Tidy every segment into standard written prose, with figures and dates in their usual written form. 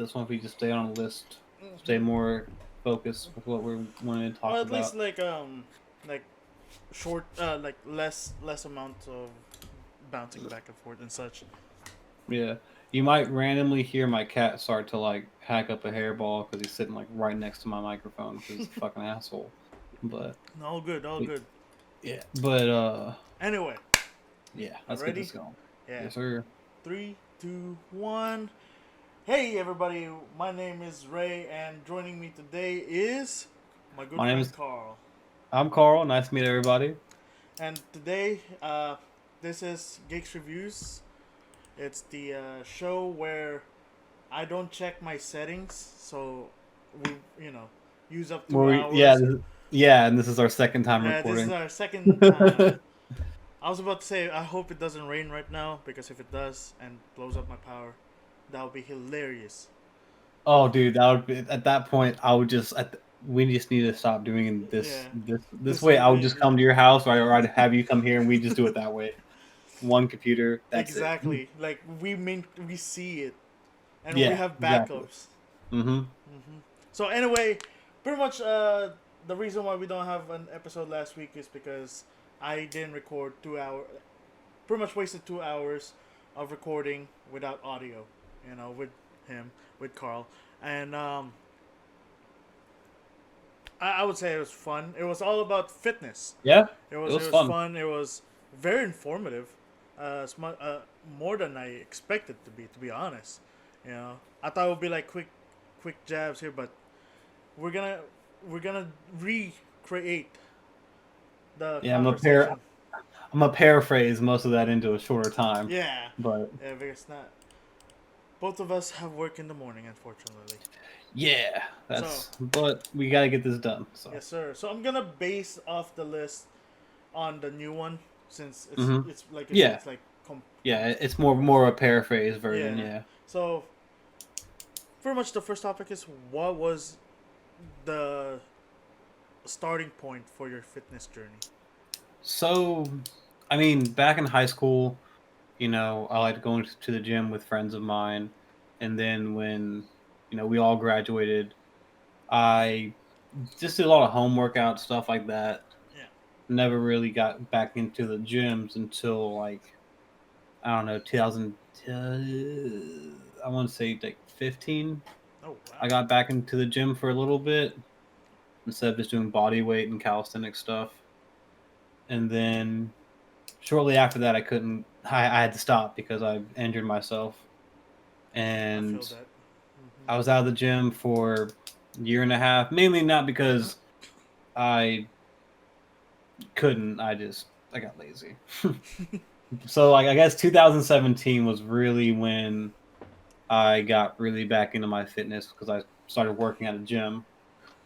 this one if we just stay on a list, stay more focused with what we're wanting to talk Or at least about. like short, like less amount of bouncing back and forth and such. Yeah, you might randomly hear my cat start to like hack up a hairball because he's sitting like right next to my microphone because he's a fucking asshole. But All good, all good. yeah, but Anyway, yeah, you let's get this ready? going. Yeah. Yes, sir. 3, 2, 1. Hey everybody, my name is Ray, and joining me today is my good My name friend is Carl. I'm Carl. Nice to meet everybody. And today, this is Geeks Reviews. It's the show where I don't check my settings, so we, use up Well, 2 hours. yeah, and this is our second time Yeah, this is recording. our second time. I was about to say, I hope it doesn't rain right now, because if it does and blows up my power, that would be hilarious. Oh, dude, that would be at that point. I would just we just need to stop doing Yeah, this this way. way, I would just come to your house, or I'd have you come here, and we just do it that way. One computer, that's it. exactly. Like we see it, and we Yeah, have exactly. backups. Mm-hmm. So anyway, pretty much the reason why we don't have an episode last week is because I didn't record 2 hours. Pretty much wasted 2 hours of recording without audio. With him, with Carl, and I would say it was fun. It was all about fitness. Yeah, It it was was fun. fun. It was very informative. More than I expected to be. To be honest, I thought it would be like quick jabs here, but we're gonna we're gonna recreate the Yeah, conversation. I'm gonna paraphrase most of that into a shorter time, Yeah, but yeah, because not both of us have work in the morning, unfortunately. yeah, So but we gotta get this done. So, yes, sir. So I'm gonna base off the list on the new one since mm-hmm. it's like you said, Yeah, it's like yeah, it's more a paraphrase version. yeah. Yeah. So pretty much the first topic is what was the starting point for your fitness journey? So, I mean, back in high school, I liked going to the gym with friends of mine, and then when we all graduated, I just did a lot of home workout stuff like that. Yeah. Never really got back into the gyms until like I don't know 2000. I want to say like 15. Oh I wow. got back into the gym for a little bit instead of just doing body weight and calisthenic stuff, and then shortly after that, I couldn't. I had to stop because I injured myself, I feel and that. I was out of the gym for a year and a half. Mainly not because I couldn't. I got lazy. So like I guess 2017 was really when I got really back into my fitness because I started working at a gym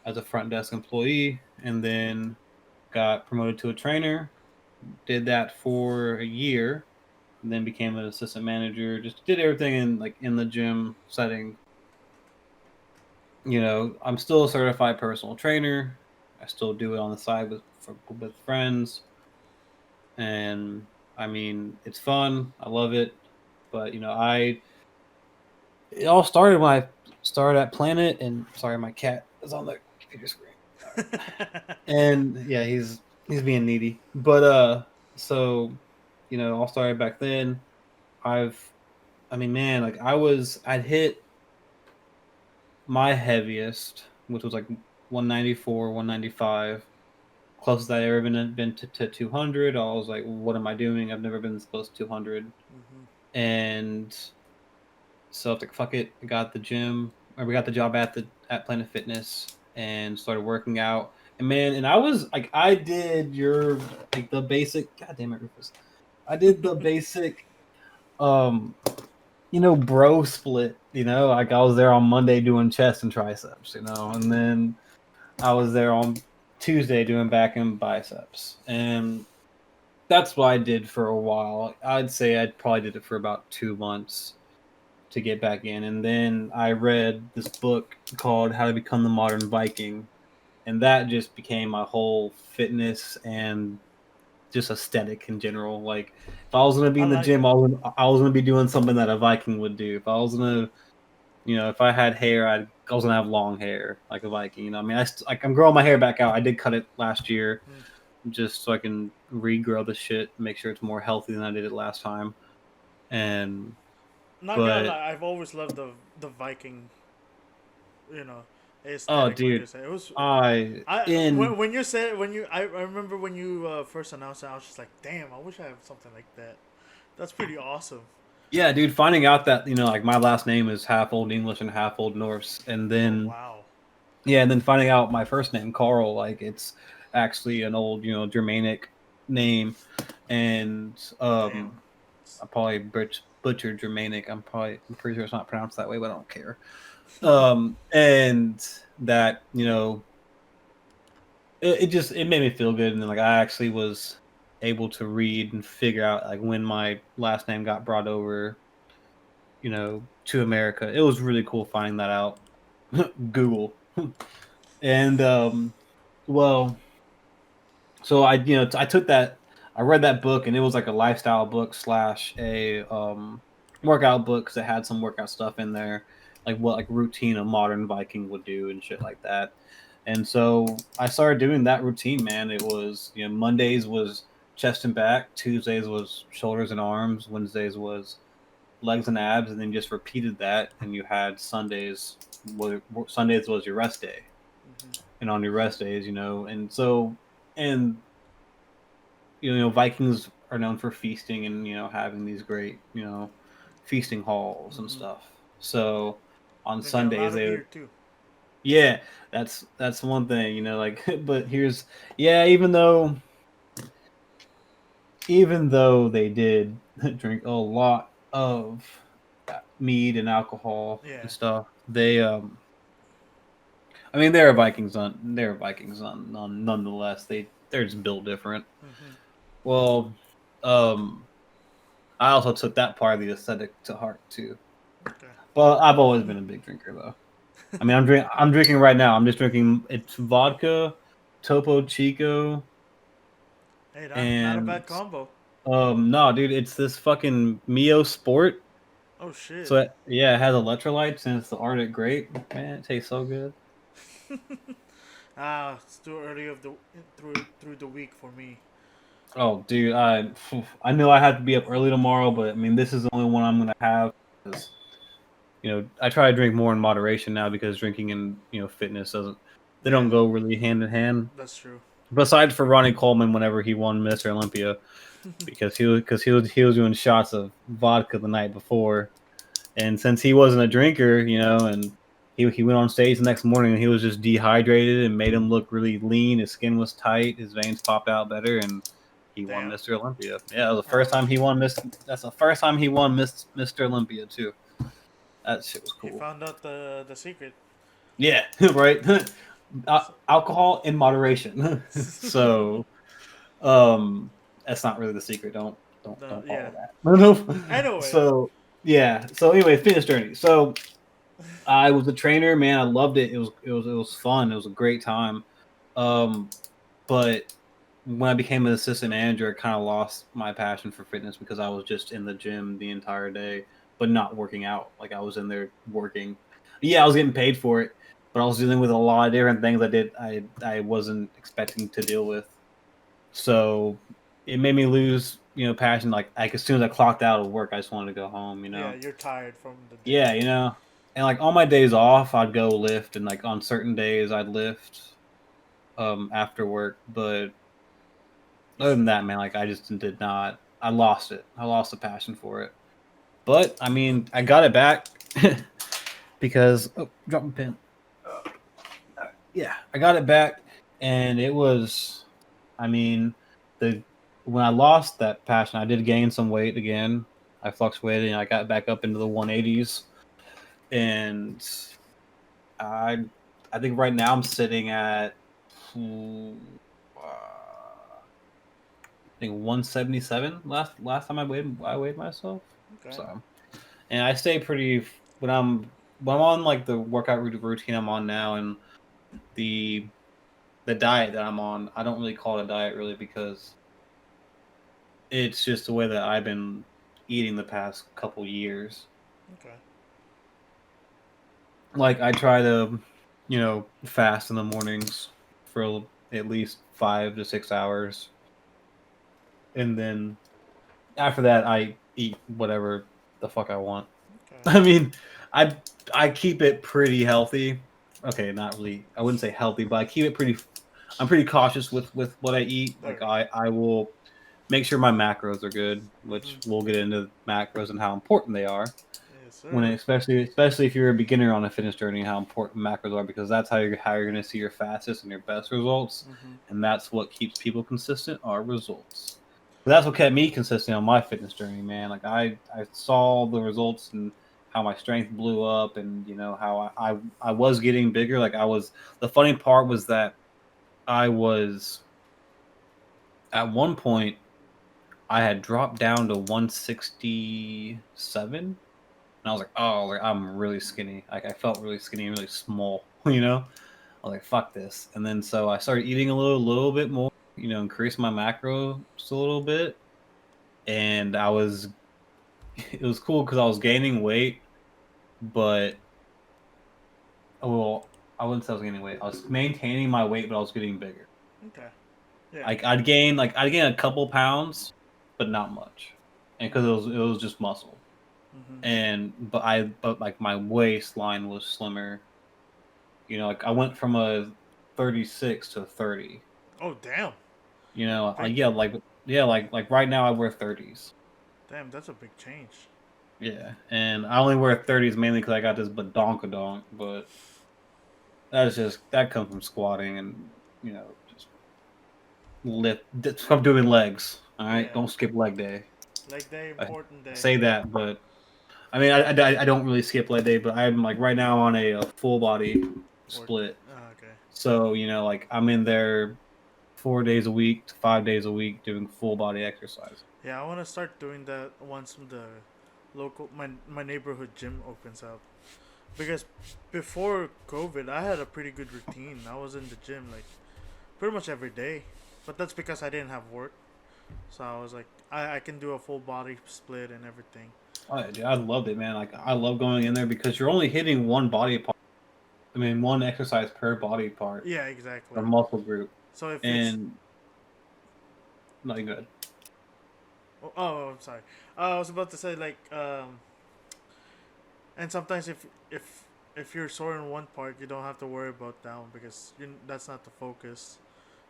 as a front desk employee, and then got promoted to a trainer. Did that for a year, and then became an assistant manager. Just did everything in the gym setting. I'm still a certified personal trainer. I still do it on the side with friends, and I mean it's fun. I love it, but it all started when I started at Planet. And sorry, my cat is on the computer screen. All right, and yeah, he's being needy, but so all started back then. I've I mean, man, like I'd hit my heaviest, which was like 194, 195. Closest I ever been to 200. I was like, what am I doing? I've never been this close to 200. Mm-hmm. And so I was like, fuck it. I got the gym, or we got the job at Planet Fitness and started working out. And man, and I was like, I did the basic. God damn it, Rufus! I did the basic um bro split, like I was there on Monday doing chest and triceps, and then I was there on Tuesday doing back and biceps. And that's what I did for a while. I'd say I probably did it for about 2 months to get back in. And then I read this book called How to Become the Modern Viking. And that just became my whole fitness and just aesthetic in general. Like if I was gonna be I in the like gym, it. I was gonna be doing something that a Viking would do. If I was gonna if I had hair, I was gonna have long hair like a Viking. I mean, I'm growing my hair back out. I did cut it last year Mm. just so I can regrow the shit, make sure it's more healthy than I did it last time. And Not gonna but lie, I've always loved the Viking, you know, oh, aesthetic. Like dude, you said, it was. I I in when you said when you I remember when you first announced it, I was just like, damn, I wish I had something like that. That's pretty awesome. yeah, dude, finding out that like my last name is half Old English and half Old Norse, and Oh then wow. yeah, and then finding out my first name Carl, like it's actually an old Germanic name, and Damn. I probably butchered Germanic. I'm pretty sure it's not pronounced that way, but I don't care. And that it made me feel good, and then like I actually was able to read and figure out like when my last name got brought over, to America. It was really cool finding that out. Google. And well, so I took that, I read that book, and it was like a lifestyle book slash a workout book because it had some workout stuff in there, like what like routine a modern Viking would do and shit like that. And so I started doing that routine, man. It was Mondays was chest and back, Tuesdays was shoulders and arms, Wednesdays was legs and abs, and then just repeated that. And you had Sundays was your rest day, Hmm. and on your rest days, and so and Vikings are known for feasting and having these great feasting halls and Hmm. stuff. So on Drinking a lot Sundays of they beer too. yeah, that's one thing, like but here's yeah, even though they did drink a lot of mead and alcohol Yeah. and stuff, they I mean they're Vikings on nonetheless. They're just built different. Hmm. Well, um I also took that part of the aesthetic to heart too. Okay. But I've always been a big drinker though. I mean, I'm drinking right now. I'm just drinking it's vodka, Topo Chico, Hey, not a and bad combo. no, dude, it's this fucking Mio Sport. Oh shit. So yeah, it has electrolytes and it's the Arctic Grape. Man, it tastes so good. It's too early of the through the week for me. Oh, dude, I know I have to be up early tomorrow, but I mean, this is the only one I'm gonna have because I try to drink more in moderation now because drinking and fitness doesn't they Yeah, don't go really hand in hand. that's true. Besides for Ronnie Coleman, whenever he won Mr. Olympia, because he was doing shots of vodka the night before, and since he wasn't a drinker, and he went on stage the next morning and he was just dehydrated and made him look really lean. His skin was tight, his veins popped out better, and he won Damn. Mr. Olympia. Yeah, that was the first Oh, time he won Miss. That's the first time he won Mr. Olympia too. That shit was he cool. found out the secret. Yeah, right. Alcohol in moderation. So, um, that's not really the secret. Don't Yeah. follow that. No. Anyway. So yeah. So anyway, fitness journey. So I was a trainer, man. I loved it. It was fun. It was a great time. Um, but when I became an assistant manager, I kind of lost my passion for fitness because I was just in the gym the entire day, but not working out. Like I was in there working. Yeah, I was getting paid for it, but I was dealing with a lot of different things I wasn't expecting to deal with. So it made me lose, passion. Like as soon as I clocked out of work, I just wanted to go home. Yeah, you're tired from the day. Yeah, and like on my days off, I'd go lift, and like on certain days, I'd lift after work. But other than that, man, like I just did not. I lost it. I lost the passion for it. But I mean, I got it back because drop my pen. Yeah, I got it back, and it was. I mean, the when I lost that passion, I did gain some weight again. I fluctuated, and I got back up into the 180s, and I I think right now I'm sitting at I think 177 last time I weighed myself. Okay. So and I stay pretty when I'm on like the workout routine I'm on now, and the the diet that I'm on, I don't really call it a diet really because it's just the way that I've been eating the past couple years. Okay. like I try to, fast in the mornings for at least 5 to 6 hours, and then after that I eat whatever the fuck I want. Okay. I mean, I I keep it pretty healthy. Okay, not really. I wouldn't say healthy, but I keep it pretty. I'm pretty cautious with what I eat. All Like right. I will make sure my macros are good, which Mm-hmm. we'll get into macros and how important they are. Yes, When sir. especially if you're a beginner on a fitness journey, how important macros are, because that's how you're going to see your fastest and your best results, Mm-hmm. and that's what keeps people consistent are results. But that's what kept me consistent on my fitness journey, man. Like I saw the results and how my strength blew up, and how I was getting bigger. Like I was. The funny part was that I was at one point I had dropped down to 167, and I was like, oh, like I'm really skinny. Like I felt really skinny and really small. I was like, fuck this. And then so I started eating a little bit more. Increase my macros a little bit, and it was cool because I was gaining weight, but well, I wouldn't say I was gaining weight. I was maintaining my weight, but I was getting bigger. Okay. Yeah. Like I'd gain a couple pounds, but not much, and because it was just muscle. Mm-hmm. And but like my waistline was slimmer. Like I went from a 36 to a 30. Oh, damn. Like Big. like right now I wear 30s. Damn, that's a big change. Yeah, and I only wear 30s mainly because I got this badonkadonk, but that comes from squatting and just lift from doing legs. All right, Yeah. don't skip leg day. Leg day, I important day. say that, but I mean I don't really skip leg day, but I'm like right now on a full body Or split. okay. So like I'm in there 4 days a week to 5 days a week doing full body exercise. Yeah, I want to start doing that once the my neighborhood gym opens up. Because before COVID, I had a pretty good routine. I was in the gym like pretty much every day, but that's because I didn't have work. So I was like, I can do a full body split and everything. Oh, yeah, dude, I loved it, man. Like I love going in there because you're only hitting one body part. I mean, one exercise per body part Yeah, or exactly. muscle group, So if it's and not good. I'm sorry. I was about to say like and sometimes if you're sore in one part, you don't have to worry about that one because that's not the focus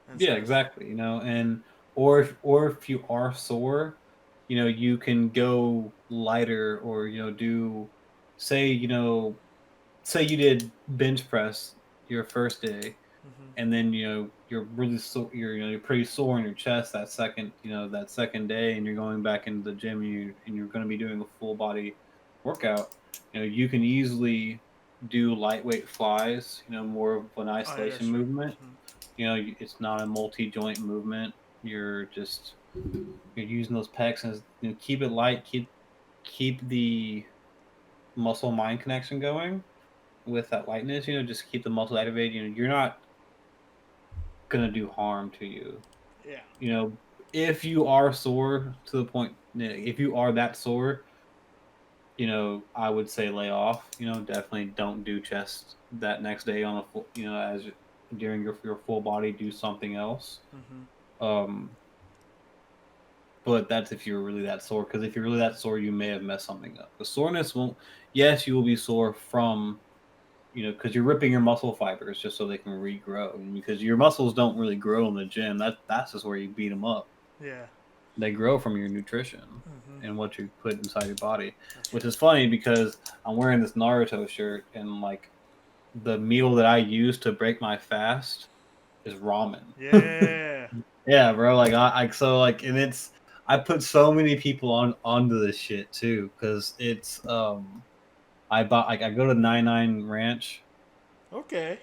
and Yeah, stuff. exactly. And or if you are sore, you can go lighter, or do say say you did bench press your first day, Hmm. and then you're really so you're pretty sore in your chest that second day, and you're going back into the gym, and you're going to be doing a full body workout. You can easily do lightweight flies, more of an Oh yeah, isolation that's true. movement. Hmm. It's not a multi-joint movement. You're using those pecs, and keep it light, keep the muscle mind connection going with that lightness. Just keep the muscle activated. You're not gonna do harm to you. Yeah. You know, if you are sore to the point, if you are that sore, I would say lay off. Definitely don't do chest that next day on a full, as during your full body, do something else. Hmm. Um, but that's if you're really that sore. Because if you're really that sore, you may have messed something up. The soreness won't. Yes, you will be sore from because you're ripping your muscle fibers just so they can regrow. And because your muscles don't really grow in the gym, that's just where you beat them up. Yeah. They grow from your nutrition Hmm. and what you put inside your body. That's Which true. is funny because I'm wearing this Naruto shirt, and like the meal that I use to break my fast is ramen. Yeah. Yeah, bro. Like so like, and it's I put so many people onto this shit too, because it's I buy like I go to 99 Ranch, Okay.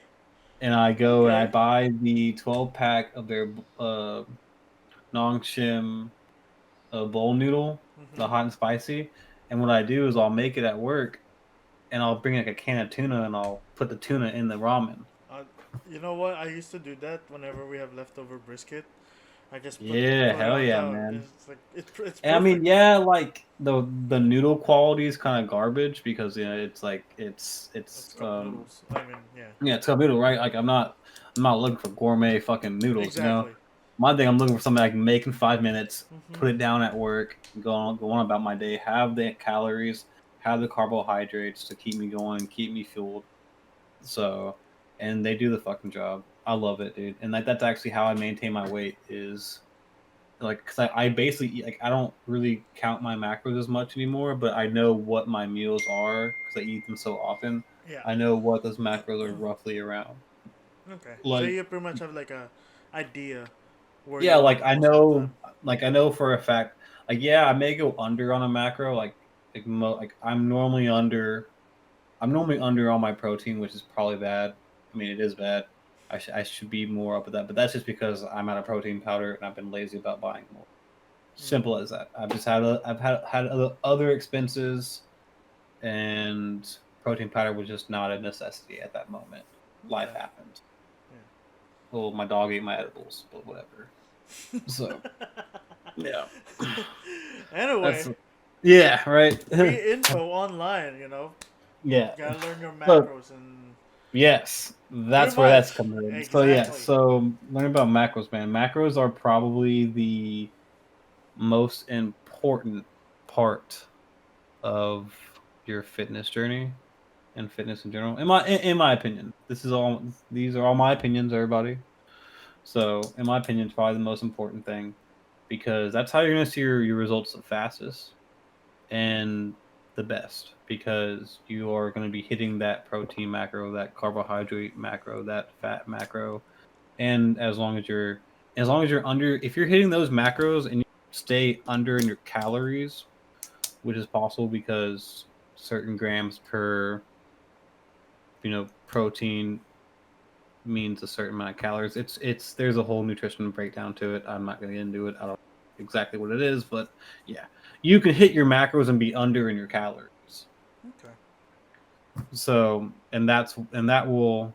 and I go and I Okay. buy the 12 pack of their Nongshim bowl noodle, Hmm. the hot and spicy. And what I do is I'll make it at work, and I'll bring like a can of tuna, and I'll put the tuna in the ramen. Uh, you know what? I used to do that whenever we have leftover brisket. I just Yeah, put it hell on yeah, top. man. It's like it's And I mean, perfect. yeah, like the noodle quality is kind of garbage because it's like It's cup noodles. I mean, yeah, yeah, it's cup noodle, right? Like I'm not looking for gourmet fucking noodles, you know. exactly. My thing, I'm looking for something I can make in 5 minutes, Hmm. put it down at work, go on about my day, have the calories, have the carbohydrates to keep me going, keep me fueled. So, and they do the fucking job. I love it, dude. And like that's actually how I maintain my weight is like because I basically eat, like I don't really count my macros as much anymore, but I know what my meals are because I eat them so often. Yeah. I know what those macros are roughly around. Okay. So Like you pretty much have like a idea where yeah, you are most of the time. like I know for a fact. Like yeah, I may go under on a macro. Like I'm normally under on my protein, which is probably bad. I mean, it is bad. I should be more up with that, but that's just because I'm out of protein powder and I've been lazy about buying more. Mm. Simple as that. I've had other expenses, and protein powder was just not a necessity at that moment. Life Okay. happened. Well, my dog ate my edibles, but whatever. So yeah, Yeah. Anyway, that's yeah, right. free info online. Yeah. Gotta learn your So macros and yes, pretty that's where that's much coming in. So yeah, exactly. so learn about macros, man. Macros are probably the most important part of your fitness journey and fitness in general. In my opinion, these are all my opinions, everybody. So in my opinion, it's probably the most important thing because that's how you're gonna see your results the fastest and the best because you are going to be hitting that protein macro, that carbohydrate macro, that fat macro, and as long as you're under, if you're hitting those macros and you stay under in your calories, which is possible because certain grams per protein means a certain amount of calories. It's there's a whole nutrition breakdown to it. I'm not going to get into it. I don't know exactly what it is, but yeah, you can hit your macros and be under in your calories. Okay. So, and that will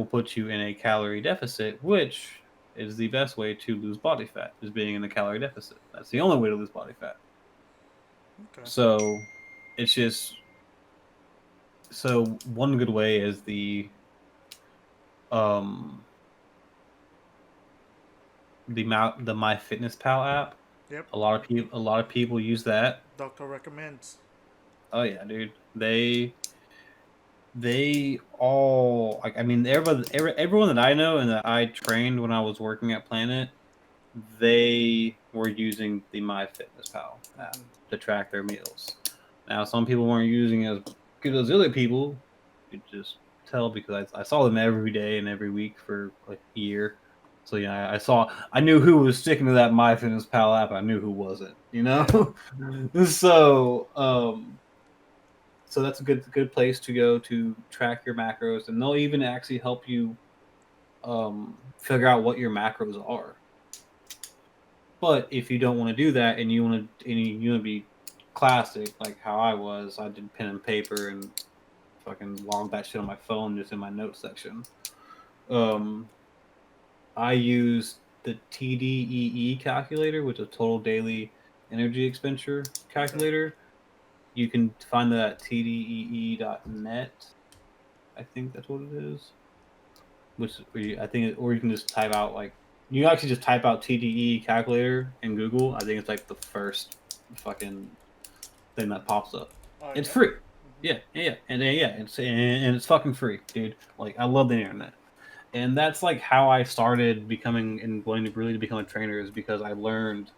put you in a calorie deficit, which is the best way to lose body fat, is being in a calorie deficit. That's the only way to lose body fat. Okay. So, it's just so one good way is um the MyFitnessPal app. Yep. A lot of people use that. Doctor recommends. Oh yeah, dude. They all like I mean everyone that I know and that I trained when I was working at Planet, they were using the MyFitnessPal app Hmm. to track their meals. Now some people weren't using it as good as other people. You could just tell because I saw them every day and every week for like a year. So yeah, I knew who was sticking to that MyFitnessPal app. I knew who wasn't. You Yeah. know, so so that's a good place to go to track your macros, and they'll even actually help you figure out what your macros are. But if you don't want to do that, and you want to be classic like how I was, I did pen and paper and fucking log that shit on my phone just in my notes section. Okay. Um, I use the TDEE calculator, which is total daily energy expenditure Okay. calculator. You can find that at tdee.net. I think that's what it is. Or you can just type out like you actually just type out TDE calculator in Google. I think it's like the first fucking thing that pops up. Oh It's yeah. free. Hmm. Yeah, and it's fucking free, dude. Like I love the internet, and that's like how I started becoming and wanting to really become a trainer is because I learned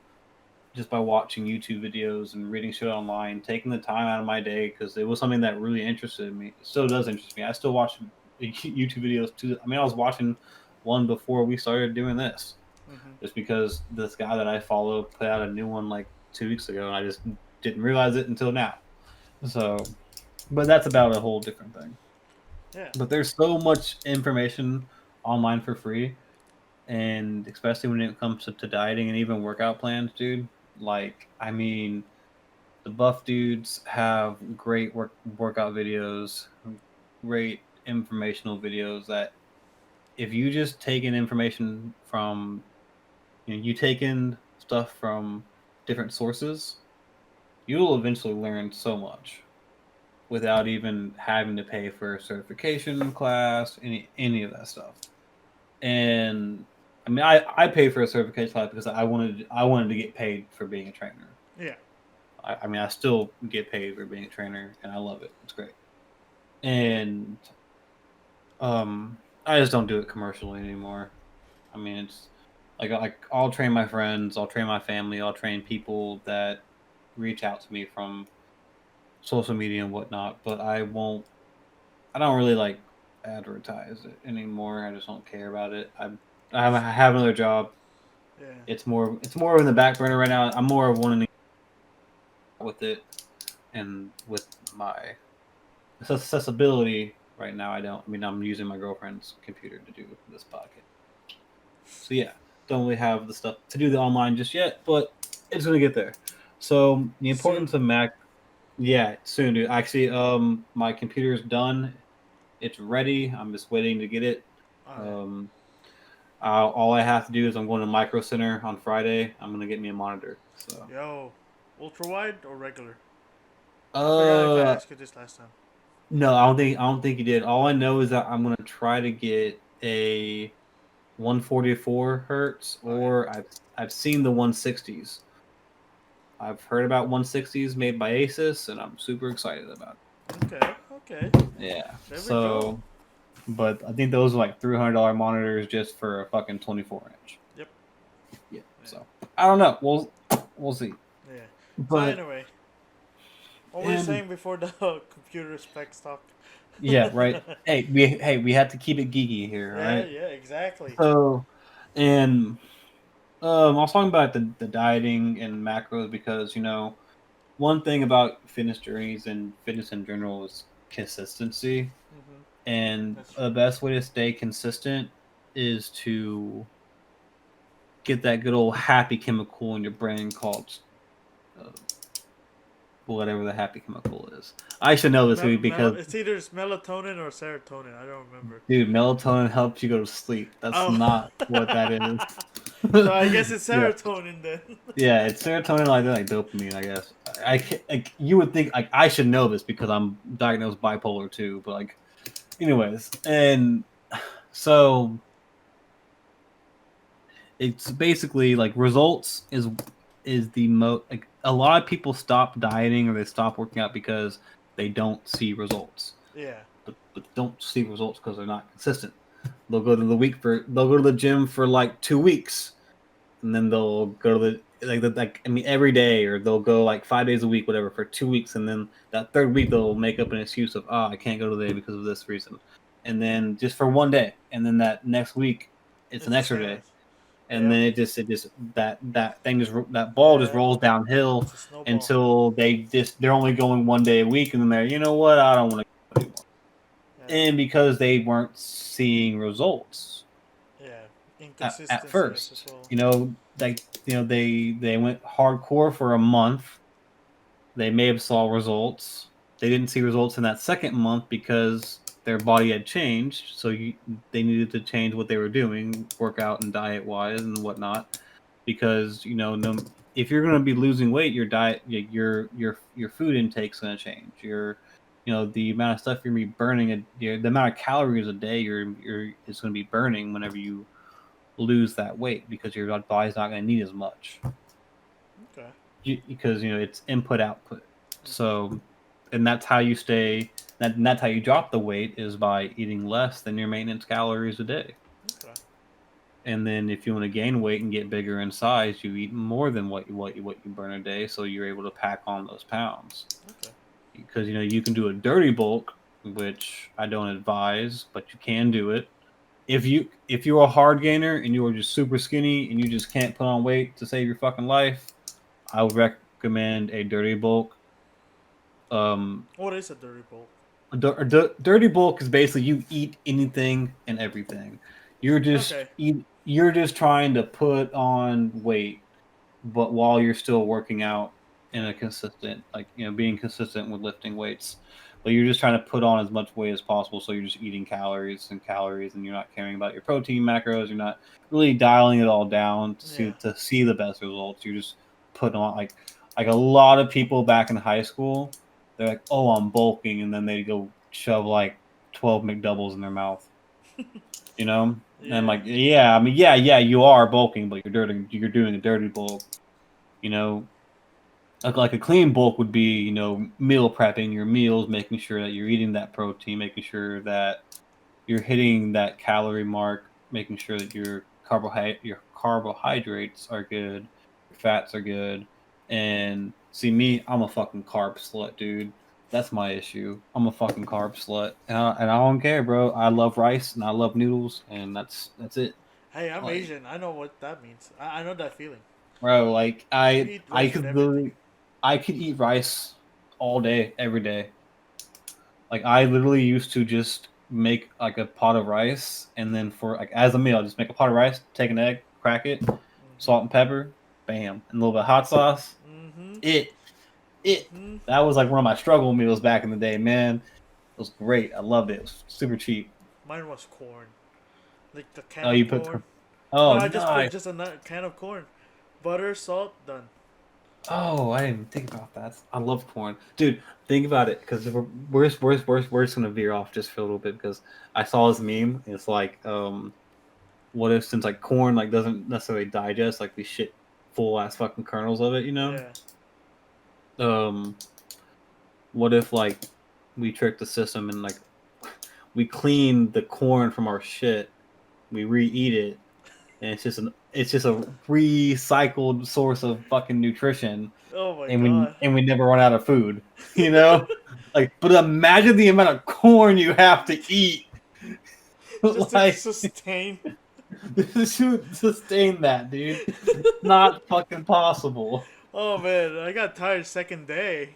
just by watching YouTube videos and reading shit online, taking the time out of my day because it was something that really interested me. It still does interest me. I still watch YouTube videos too. I mean, I was watching one before we started doing this, Hmm. just because this guy that I follow put out a new one like 2 weeks ago, and I just didn't realize it until now. So, but that's about a whole different thing. Yeah. But there's so much information online for free, and especially when it comes to dieting and even workout plans, dude. Like, I mean, the buff dudes have great workout videos, great informational videos that if you just take in information from, you take in stuff from different sources, you will eventually learn so much without even having to pay for a certification class, any of that stuff. And I mean, I paid for a certification class because I wanted to get paid for being a trainer. Yeah. I mean, I still get paid for being a trainer, and I love it. It's great. And I just don't do it commercially anymore. I mean, it's like I'll train my friends, I'll train my family, I'll train people that reach out to me from social media and whatnot, but I won't. I don't really like advertise it anymore. I just don't care about it. I have another job. Yeah. It's more in the back burner right now. I'm more of wanting to with it, and with my accessibility right now. I don't. I mean, I'm using my girlfriend's computer to do this podcast. So yeah, don't really have the stuff to do the online just yet, but it's gonna get there. So the Soon. importance of Mac, yeah, soon, dude. Actually, my computer's done. It's ready. I'm just waiting to get it. All right. Um, all I have to do is I'm going to Micro Center on Friday. I'm gonna get me a monitor. So, Yo, ultra wide or regular? I forgot if I uh, asked you this last time. no, I don't think you did. All I know is that I'm gonna try to get a 144 hertz, Oh yeah. or I've seen the 160s. I've heard about 160s made by Asus, and I'm super excited about Okay. Okay. it. Yeah. There we go. So, but I think those are like $300 monitors just for a fucking 24-inch. Yep. Yeah. Yeah. So I don't know. We'll see. Yeah. So But anyway, what were you and saying before the computer specs talk? yeah, right. Hey, we have to keep it geeky here, all Yeah. right? Yeah. Exactly. So, and I was talking about the dieting and macros because one thing about fitness journeys and fitness in general is consistency. Mm-hmm. And That's the true. best way to stay consistent is to get that good old happy chemical in your brain called uh, whatever the happy chemical is. I should know this because, It's either melatonin or serotonin. I don't remember. dude, melatonin helps you go to sleep. That's Oh. not what that is. So I guess it's Yeah, serotonin then. yeah, it's serotonin like dopamine, I guess. Like you would think like I should know this because I'm diagnosed bipolar too, but like, anyways, and so it's basically like results is the most like a lot of people stop dieting or they stop working out because they don't see results, Yeah. but don't see results because they're not consistent. They'll go to the gym for like 2 weeks, and then they'll go to like I mean every day, or they'll go like 5 days a week, whatever, for 2 weeks, and then that third week they'll make up an excuse of I can't go today because of this reason, and then just for one day, and then that next week it's an It's the extra same day, as. and Yep. then it just that ball just Yeah. rolls downhill It's a snowball. until they're only going one day a week, and then they're what, I don't want to go anymore, Yeah. and because they weren't seeing results Yeah. at Inconsistency as first. well. Like they went hardcore for a month. They may have saw results. They didn't see results in that second month because their body had changed. So they needed to change what they were doing, workout and diet wise and whatnot. Because no, if you're going to be losing weight, your diet, your food intake's going to change. The amount of stuff you're going to be burning, the amount of calories a day you're is going to be burning whenever you lose that weight, because your body's not going to need as much, Okay. because it's input output. Mm-hmm. So, and that's how you stay. That's how you drop the weight, is by eating less than your maintenance calories a day. Okay. And then if you want to gain weight and get bigger in size, you eat more than what you burn a day, so you're able to pack on those pounds. Okay. Because you can do a dirty bulk, which I don't advise, but you can do it. If you're a hard gainer and you are just super skinny and you just can't put on weight to save your fucking life, I would recommend a dirty bulk. What is a dirty bowl? Dirty bulk is basically you eat anything and everything. Okay. You're just trying to put on weight, but while you're still working out in a consistent, like, being consistent with lifting weights. But you're just trying to put on as much weight as possible, so you're just eating calories, and you're not caring about your protein macros. You're not really dialing it all down Yeah. to see the best results. You're just putting on like a lot of people back in high school. They're like, "Oh, I'm bulking," and then they go shove like 12 McDoubles in their mouth. And I'm Yeah. like, yeah, I mean, yeah, you are bulking, but you're doing a dirty bulk. You know, like a clean bulk would be, meal prepping your meals, making sure that you're eating that protein, making sure that you're hitting that calorie mark, making sure that your carbohydrates are good, your fats are good. And see me, I'm a fucking carb slut, dude. That's my issue. I'm a fucking carb slut, and I don't care, bro. I love rice and I love noodles, and that's it. Hey, I'm Like, Asian. I know what that means. I know that feeling. bro, like You I eat I rice with could everything. literally I could eat rice all day, every day. Like I literally used to just make like a pot of rice, and then for like as a meal, just make a pot of rice, take an egg, crack it, Mhm. salt and pepper, bam, and a little bit of hot sauce. Mhm. It it Mhm. that was like one of my struggle meals back in the day, man. It was great. I loved it. It was super cheap. Mine was corn, like the can Oh, of you put corn. No, oh I just put nice. just a can of corn, butter, salt, done. Oh, I didn't even think about that. I love corn, dude. Think about it, because we're just gonna veer off just for a little bit, because I saw this meme. It's like, what if, since like corn like doesn't necessarily digest like we shit full ass fucking kernels of it. Yeah. Um, what if like we trick the system and like we clean the corn from our shit, we re-eat it, and it's just a recycled source of fucking nutrition, Oh my and we god. never run out of food, you know? Like, but imagine the amount of corn you have to eat, Just to like, sustain. to sustain that, dude. Not fucking possible. Oh man, I got tired second day.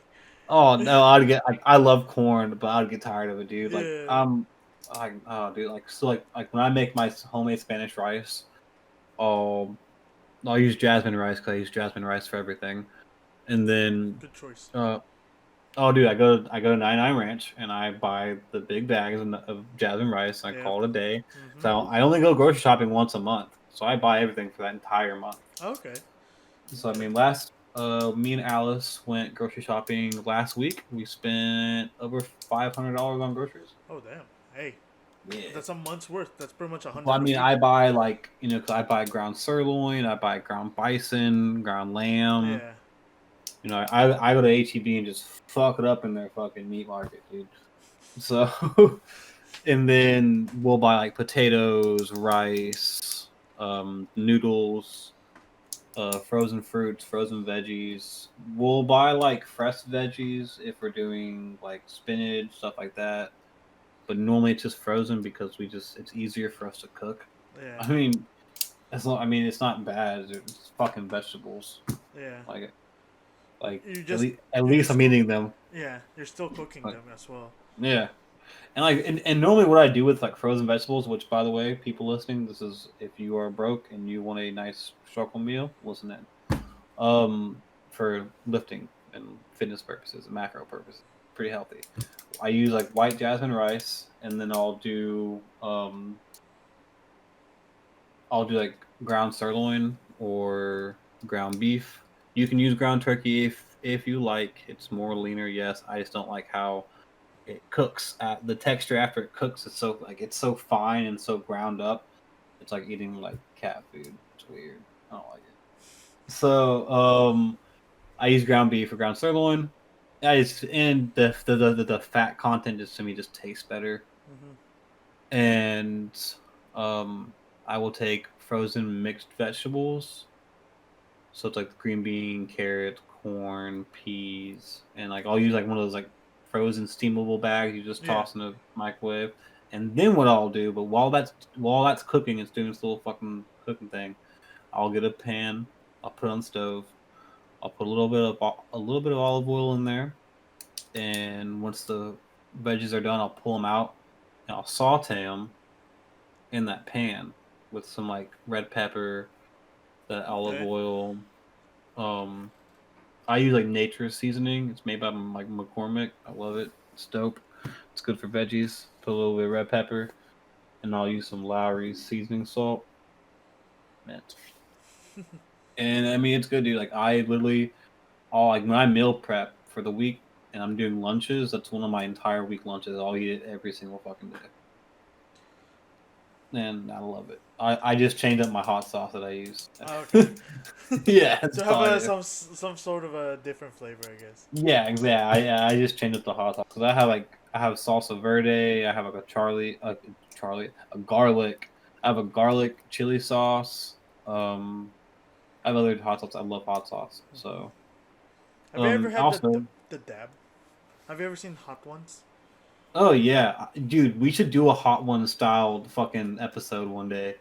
Oh no, I'd get like I love corn, but I'd get tired of it, dude. Like Yeah. like oh dude, like so like when I make my homemade Spanish rice, um, I'll use jasmine rice because I use jasmine rice for everything. And then Good choice. uh oh dude, I go to 99 Ranch and I buy the big bags of jasmine rice and I Yeah. call it a day. Mhm. So I only go grocery shopping once a month, so I buy everything for that entire month. Okay. So I Okay. mean, me and Alice went grocery shopping last week. We spent over $500 on groceries. Oh damn. Hey, Yeah. that's a month's worth. That's pretty much Well, I 100 a mean, week. I buy like, 'cause I buy ground sirloin, I buy ground bison, ground lamb. Yeah. I go to HEB and just fuck it up in their fucking meat market, dude. So, and then we'll buy like potatoes, rice, noodles, frozen fruits, frozen veggies. We'll buy like fresh veggies if we're doing like spinach, stuff like that. But normally it's just frozen because it's easier for us to cook. Yeah. I mean, I mean, it's not bad. It's fucking vegetables. Yeah. Like like You at just least at you're least just I'm eating them. yeah, you're still cooking Like, them as well. yeah. And normally what I do with like frozen vegetables, which by the way, people listening, this is if you are broke and you want a nice struggle meal, listen in. For lifting and fitness purposes and macro purposes, pretty healthy. I use like white jasmine rice, and then I'll do like ground sirloin or ground beef. You can use ground turkey if you like. It's more leaner, yes. I just don't like how it cooks. The texture after it cooks is so like it's so fine and so ground up. It's like eating like cat food. It's weird. I don't like it. So I use ground beef or ground sirloin. And the fat content just to me just tastes better. Mhm. And I will take frozen mixed vegetables. So it's like green bean, carrots, corn, peas, and like I'll use like one of those like frozen steamable bags you just Yeah. toss in the microwave. And then what I'll do, but while that's cooking, it's doing its little fucking cooking thing. I'll get a pan. I'll put it on the stove. I'll put a little bit of olive oil in there, and once the veggies are done, I'll pull them out and I'll saute them in that pan with some like red pepper, the olive Okay. oil. Um, I use like Nature's seasoning. It's made by like McCormick. I love it. It's dope. It's good for veggies. Put a little bit of red pepper, and I'll use some Lowry's seasoning salt. Man, and I mean it's good, dude. Like I literally, all like when I meal prep for the week and I'm doing lunches, that's one of my entire week lunches. I'll eat it every single fucking day. And I love it. I just changed up my hot sauce that I use. Okay. Yeah, So that's have all I do. some sort of a different flavor, I guess. Yeah, exactly. I just changed up the hot sauce because I have salsa verde. I have like a garlic. I have a garlic chili sauce. I have other hot sauce. I love hot sauce. So Have you ever had also. the dab? Have you ever seen Hot Ones? Oh yeah, dude, we should do a Hot One styled fucking episode one day.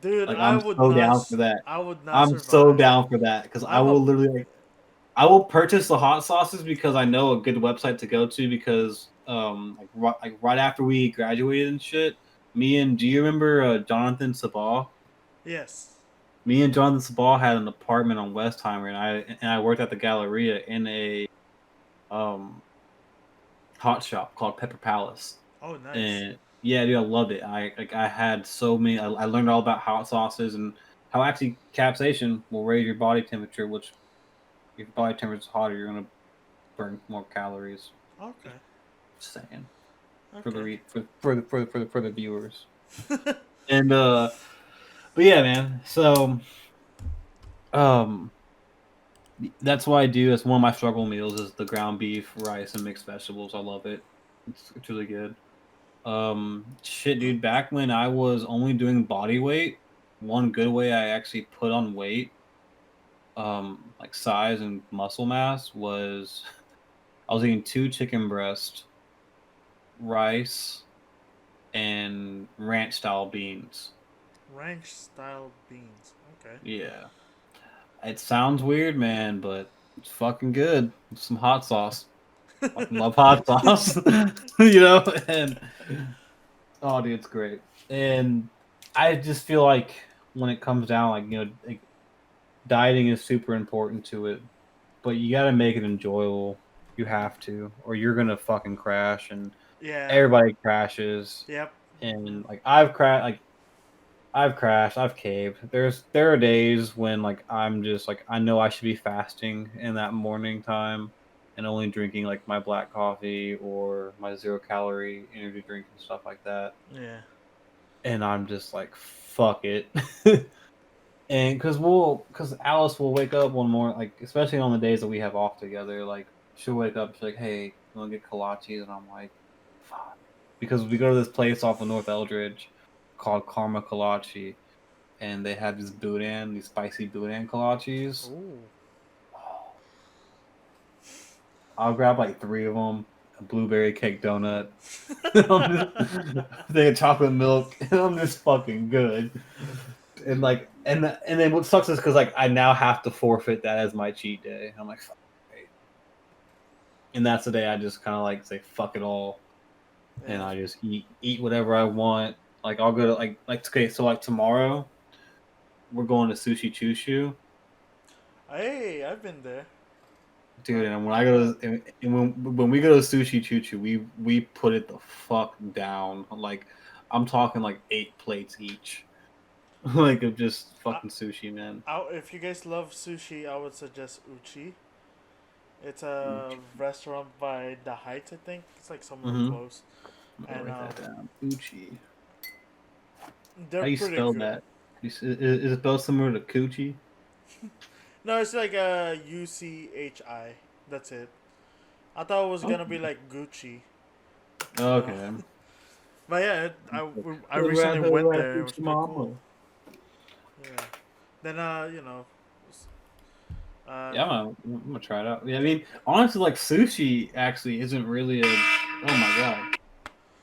Dude, Like I'm so down for that. I would not I'm so survive. down for that because I I'm a will literally like, I will purchase the hot sauces because I know a good website to go to because like right after we graduated and shit, do you remember Jonathan Sabal? yes. Me and Jonathan Sabal had an apartment on Westheimer and I worked at the Galleria in a um hot shop called Pepper Palace. Oh, nice. And yeah, dude, I loved it. I had so many. I learned all about hot sauces and how actually capsaicin will raise your body temperature. Which if your body temperature is hotter, you're gonna burn more calories. Okay. Just saying for the Okay. for the viewers. And but yeah, man. So that's what I do. That's one of my struggle meals is the ground beef, rice, and mixed vegetables. I love it. It's really good. Shit, dude, back when I was only doing body weight, one good way I actually put on weight, like size and muscle mass was I was eating 2 chicken breast, rice, and ranch style beans. Ranch style beans. Okay. Yeah. It sounds weird, man, but it's fucking good. Some hot sauce. Fucking love hot sauce. And oh, dude, it's great. And I just feel like when it comes down, like dieting is super important to it, but you got to make it enjoyable. You have to, or you're gonna fucking crash, and Yeah. everybody crashes. Yep. And like I've crashed, I've caved. There are days when like I'm just like I know I should be fasting in that morning time and only drinking like my black coffee or my 0 calorie energy drink and stuff like that. Yeah. And I'm just like fuck it. And because Alice will wake up one morning, like especially on the days that we have off together, like she'll wake up, she's like, "Hey, you want to get kolaches?" And I'm like, "Fuck," because we go to this place off of North Eldridge called Karma Kolache, and they have these spicy boudin kolaches. Ooh. I'll grab like 3 of them, a blueberry cake donut, they have chocolate milk, and I'm just fucking good. And like, and then what sucks is because like I now have to forfeit that as my cheat day. I'm like, fuck, right. And that's the day I just kind of like say fuck it all, and Yeah. I just eat whatever I want. Like I'll go to like okay, so like tomorrow we're going to Sushi Chushu. Hey, I've been there. Dude, and when I go to and when we go to Sushi Chuchu, we put it the fuck down. Like I'm talking like 8 plates each, like of just I, fucking sushi, man. if you guys love sushi, I would suggest Uchi. It's a restaurant by the Heights, I think. It's like somewhere Mm-hmm. close, I'm gonna and write that down. Uchi. they're How do you pretty spell good. that? Is it spelled similar to coochie? No, it's like a UCHI. That's it. I thought it was Oh, gonna be like Gucci. Uh, okay. but yeah, I recently went there. It was pretty cool. Mama. Yeah. Then uh, Yeah, I'm gonna try it out. Yeah, I mean, honestly, like sushi actually isn't really a. Oh my god.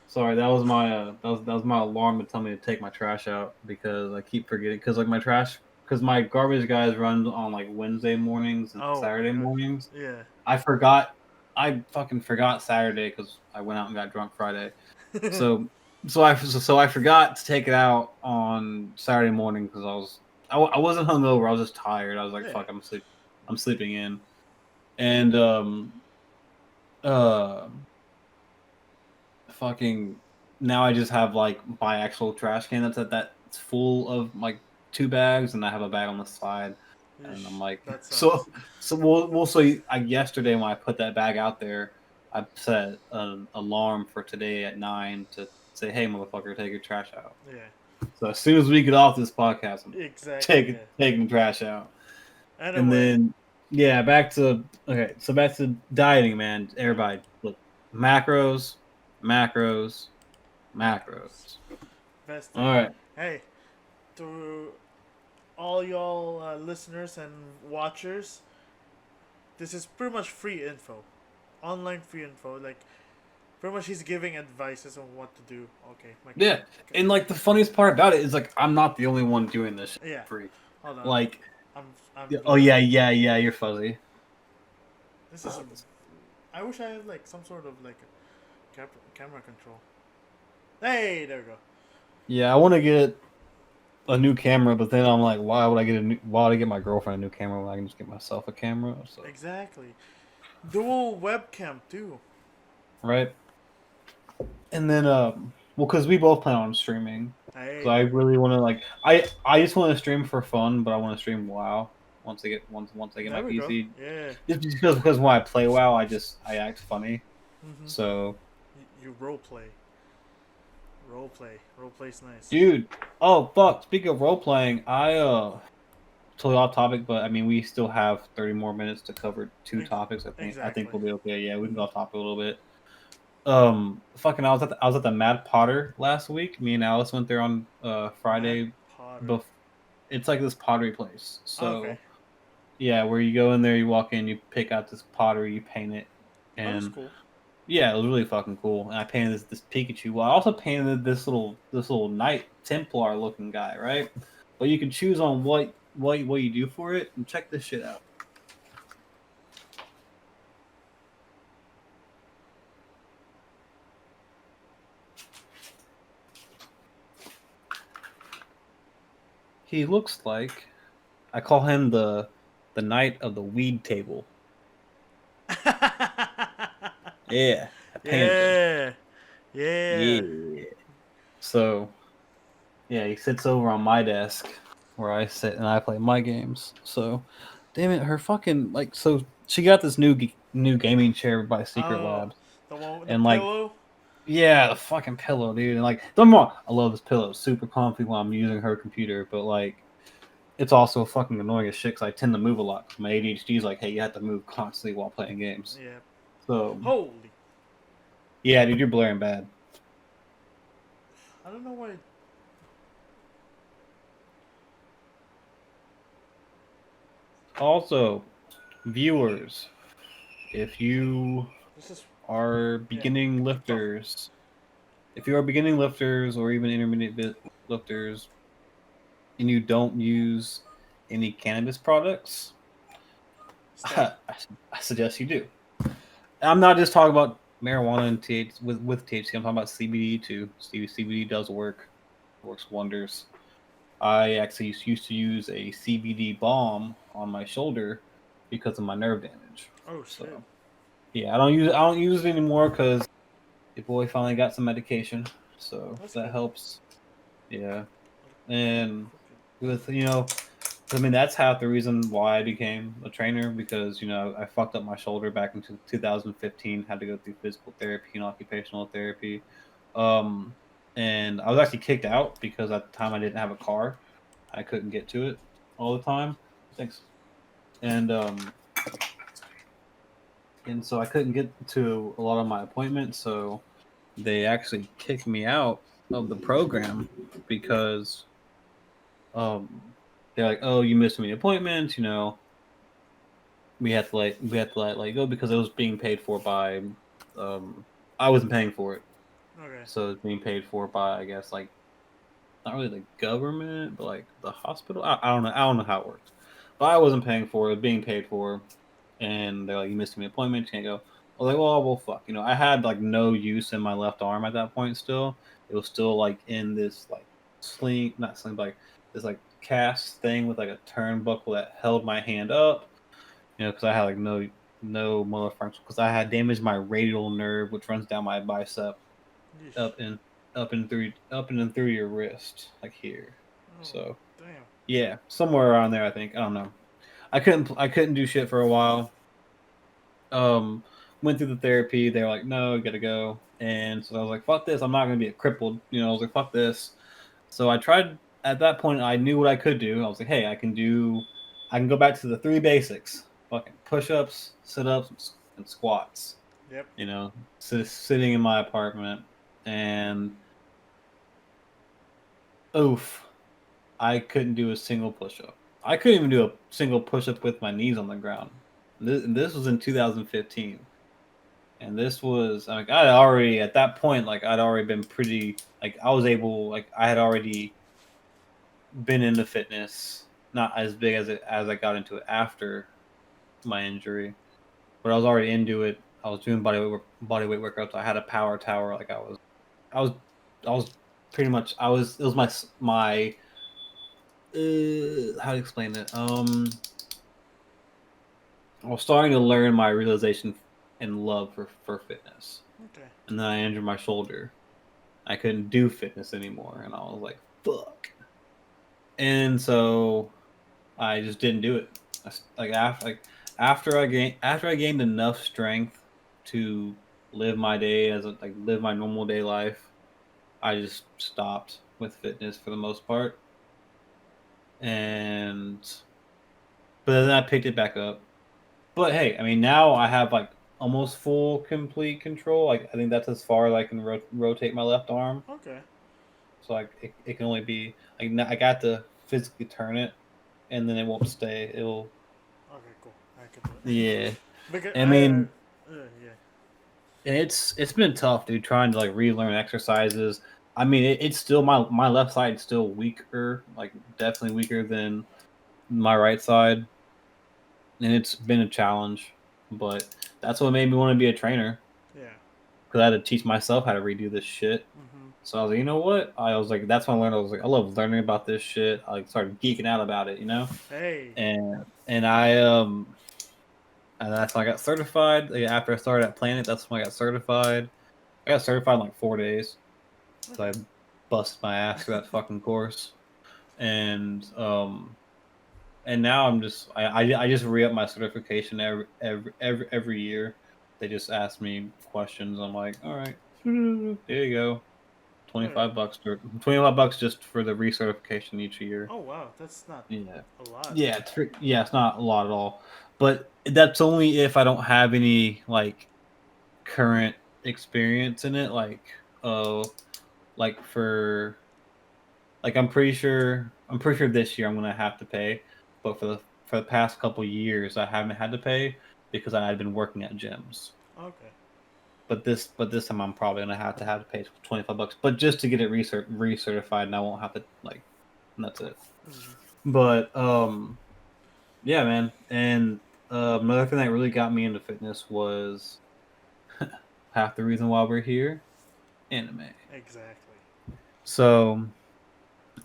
Sorry, that was my alarm to tell me to take my trash out because I keep forgetting because like my garbage guys run on like Wednesday mornings and oh my Saturday god. mornings. Yeah. I fucking forgot Saturday because I went out and got drunk Friday. So I forgot to take it out on Saturday morning because I wasn't hungover. I was just tired. I was like, Yeah. fuck, I'm sleeping in. and uh, fucking now I just have like my actual trash can that's full of like 2 bags, and I have a bag on the side, and I'm Yeesh, like, that so sucks. so yesterday when I put that bag out there, I set an alarm for today at 9 to say, hey motherfucker, take your trash out. Yeah, So as soon as we get off this podcast, I'm exactly. taking Yeah. taking the trash out. And Anyway, then yeah, back to dieting, man. Everybody look, macros, macros, macros, macros. best All thing. right. Hey, to all y'all listeners and watchers, this is pretty much free info, online free info. Like pretty much, he's giving advices on what to do. Okay, my Yeah. okay. And like the funniest part about it is like I'm not the only one doing this shit Yeah, for free. hold on. Like I'm oh like, yeah, you're fuzzy. this is. I wish I had like some sort of like a camera control. Hey, there we go. Yeah, I want to get a new camera, but then I'm like, why would I get my girlfriend a new camera when I can just get myself a camera? So Exactly. Dual webcam too. right. And then well, because we both plan on streaming. Hey, Because I there we go. really want to like I just want to stream for fun, but I want to stream WoW once I get my There we go. PC. Yeah. Just because when I play WoW, I act funny. Mm-hmm. So You role play. Role play. Role play's nice. dude, oh fuck! Speaking of role playing, I totally off topic, but I mean we still have 30 more minutes to cover 2 topics. I think Exactly. we'll be okay. Yeah, we can Mm-hmm. go off topic a little bit. Fucking I was at the Mad Potter last week. Me and Alice went there on Matt Friday. Potter. Bef- it's like this pottery place. Okay. So yeah, where you go in there, you walk in, you pick out this pottery, you paint it, Oh, that's and cool. yeah, it was really fucking cool. And I painted this Pikachu. Well, I also painted this little Knight Templar looking guy, right? But you can choose on what you do for it, and check this shit out. He looks like, I call him the knight of the weed table. Yeah, I painted him. Yeah. Yeah. Yeah. So yeah, he sits over on my desk where I sit and I play my games. So, damn it, her fucking like so she got this new gaming chair by Secret Oh, Labs, the one with the and like pillow. yeah, the fucking pillow, dude, and like don't get me wrong, I love this pillow, it's super comfy while I'm using her computer, but like it's also fucking annoying as shit because I tend to move a lot. My ADHD is like, hey, you have to move constantly while playing games. Yeah. So Holy. yeah, dude, you're blaring bad. I don't know why. Also, viewers, if you This is. are Yeah. beginning Keep talking. lifters, if you are beginning lifters or even intermediate lifters, and you don't use any cannabis products, Stay. I suggest you do. I'm not just talking about marijuana and with THC. I'm talking about CBD too. CBD does work, works wonders. I actually used to use a CBD balm on my shoulder because of my nerve damage. Oh shit. So yeah, I don't use it anymore because your boy finally got some medication, so That's that good. helps. Yeah, and with I mean that's half the reason why I became a trainer because I fucked up my shoulder back in 2015, had to go through physical therapy and occupational therapy, um, and I was actually kicked out because at the time I didn't have a car, I couldn't get to it all the time. Thanks, and so I couldn't get to a lot of my appointments, so they actually kicked me out of the program because um they're like, oh, you missed many appointments, we had to let you go because it was being paid for by I wasn't paying for it, Okay. so it's being paid for by, I guess, like not really the government but like the hospital. I don't know how it works, but I wasn't paying for it, being paid for, and they're like, you missed many appointments, you can't go. I was like, well, fuck, I had like no use in my left arm at that point. Still, it was still like in this like not sling, but like this like cast thing with like a turnbuckle that held my hand up, because I had like no no molar function because I had damaged my radial nerve, which runs down my bicep, Yeesh. up and through your wrist, like here. Oh, So damn. yeah, somewhere around there, I think. I don't know. I couldn't do shit for a while. Um, Went through the therapy. They were like, no, you gotta go. And so I was like, fuck this. I'm not gonna be a crippled. I was like, fuck this. So I tried. At that point, I knew what I could do. I was like, hey, I can go back to the three basics: fucking push-ups, sit-ups, and squats. Yep. Sitting in my apartment, and oof, I couldn't do a single push-up. I couldn't even do a single push-up with my knees on the ground. This was in 2015. And this was like I had already at that point, like I'd already been pretty like I was able like I had already been into fitness, not as big as I got into it after my injury, but I was already into it. I was doing body weight workouts. I had a power tower. Like I was I was pretty much I was it was my how to explain it. I was starting to learn my realization and love for fitness, Okay. and then I injured my shoulder. I couldn't do fitness anymore, and I was like, "Fuck!" And so I just didn't do it. After I gained enough strength to live my day live my normal day life, I just stopped with fitness for the most part. And but then I picked it back up. But hey, I mean now I have like almost full complete control. Like I think that's as far as I can rotate my left arm. Okay. So like it can only be like I got to physically turn it, and then it won't stay. It'll Okay. Cool. I can do it. yeah. Because I mean, yeah. and it's been tough, dude, trying to like relearn exercises. I mean, it's still my left side's still weaker, like definitely weaker than my right side, and it's been a challenge. But that's what made me want to be a trainer Yeah. because I had to teach myself how to redo this shit. Mm-hmm. So I was like, you know what? I was like, that's when I learned. I was like, I love learning about this shit. I like started geeking out about it. Hey. And and that's when I got certified. Like, after I started at Planet, that's when I got certified. I got certified in like 4 days. So I Okay. busted my ass for that fucking course. And now I'm just I just re up my certification every year. They just ask me questions. I'm like, all right, there you go. All right. $25 just for the recertification each year. Oh wow, that's not Yeah. a lot. It's not a lot at all. But that's only if I don't have any like current experience in it. Uh, like for like I'm pretty sure this year I'm gonna have to pay, but for the past couple years I haven't had to pay because I had been working at gyms. Okay. But this time I'm probably gonna have to pay $25, but just to get it recertified, and I won't have to like, and that's it. Mm-hmm. But yeah, man. And another thing that really got me into fitness was half the reason why we're here, anime. Exactly. So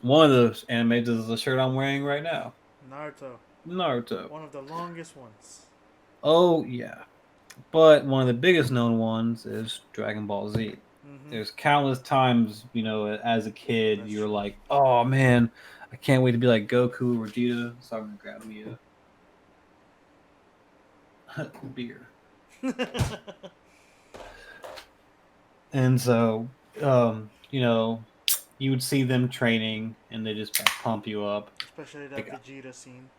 one of those animes is the shirt I'm wearing right now, Naruto, Naruto. one of the longest ones. Oh yeah, but one of the biggest known ones is Dragon Ball Z. Mm-hmm. There's countless times, as a kid, That's you're true. like, "Oh man, I can't wait to be like Goku or Vegeta." So I'm gonna grab me a beer. And so, you would see them training, and they just pump you up. Especially that Like, Vegeta scene.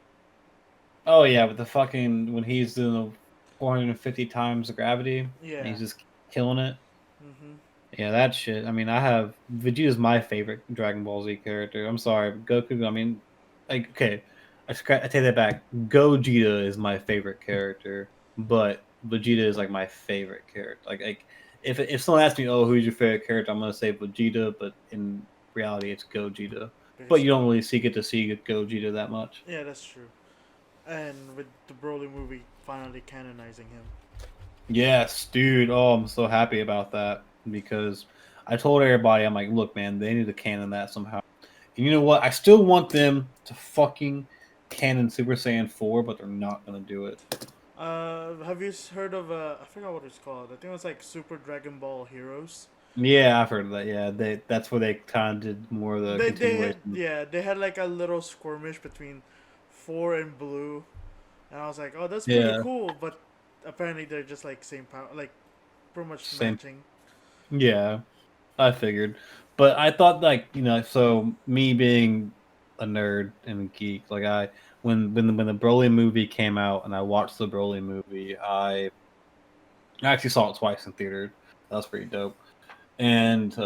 oh yeah, but the fucking when he's doing the 450 times the gravity, and Yeah. he's just killing it. Mm-hmm. Yeah, that shit. I mean, I have Vegeta's my favorite Dragon Ball Z character. I'm sorry, Goku. I mean, like, okay, I take that back. Gogeta is my favorite character, but Vegeta is like my favorite character. Like if someone asks me, "Oh, who's your favorite character?" I'm gonna say Vegeta, but in reality, it's Gogeta. But Because you don't really get to see Gogeta that much. yeah, that's true. And with the Broly movie finally canonizing him. Yes, dude. Oh, I'm so happy about that because I told everybody, I'm like, look, man, they need to canon that somehow. And you know what? I still want them to fucking canon Super Saiyan 4, but they're not gonna do it. Have you heard of I forgot what it's called. I think it was like Super Dragon Ball Heroes. Yeah, I've heard of that. Yeah, that's where they kind of did more of the continuation. They had like a little skirmish between Four and Blue, and I was like, oh, that's pretty Yeah, cool. But apparently they're just like same power, like pretty much same. matching. Yeah, I figured, but I thought like so me being a nerd and a geek, like when the Broly movie came out and I watched the Broly movie, I actually saw it twice in theater. That was pretty dope. And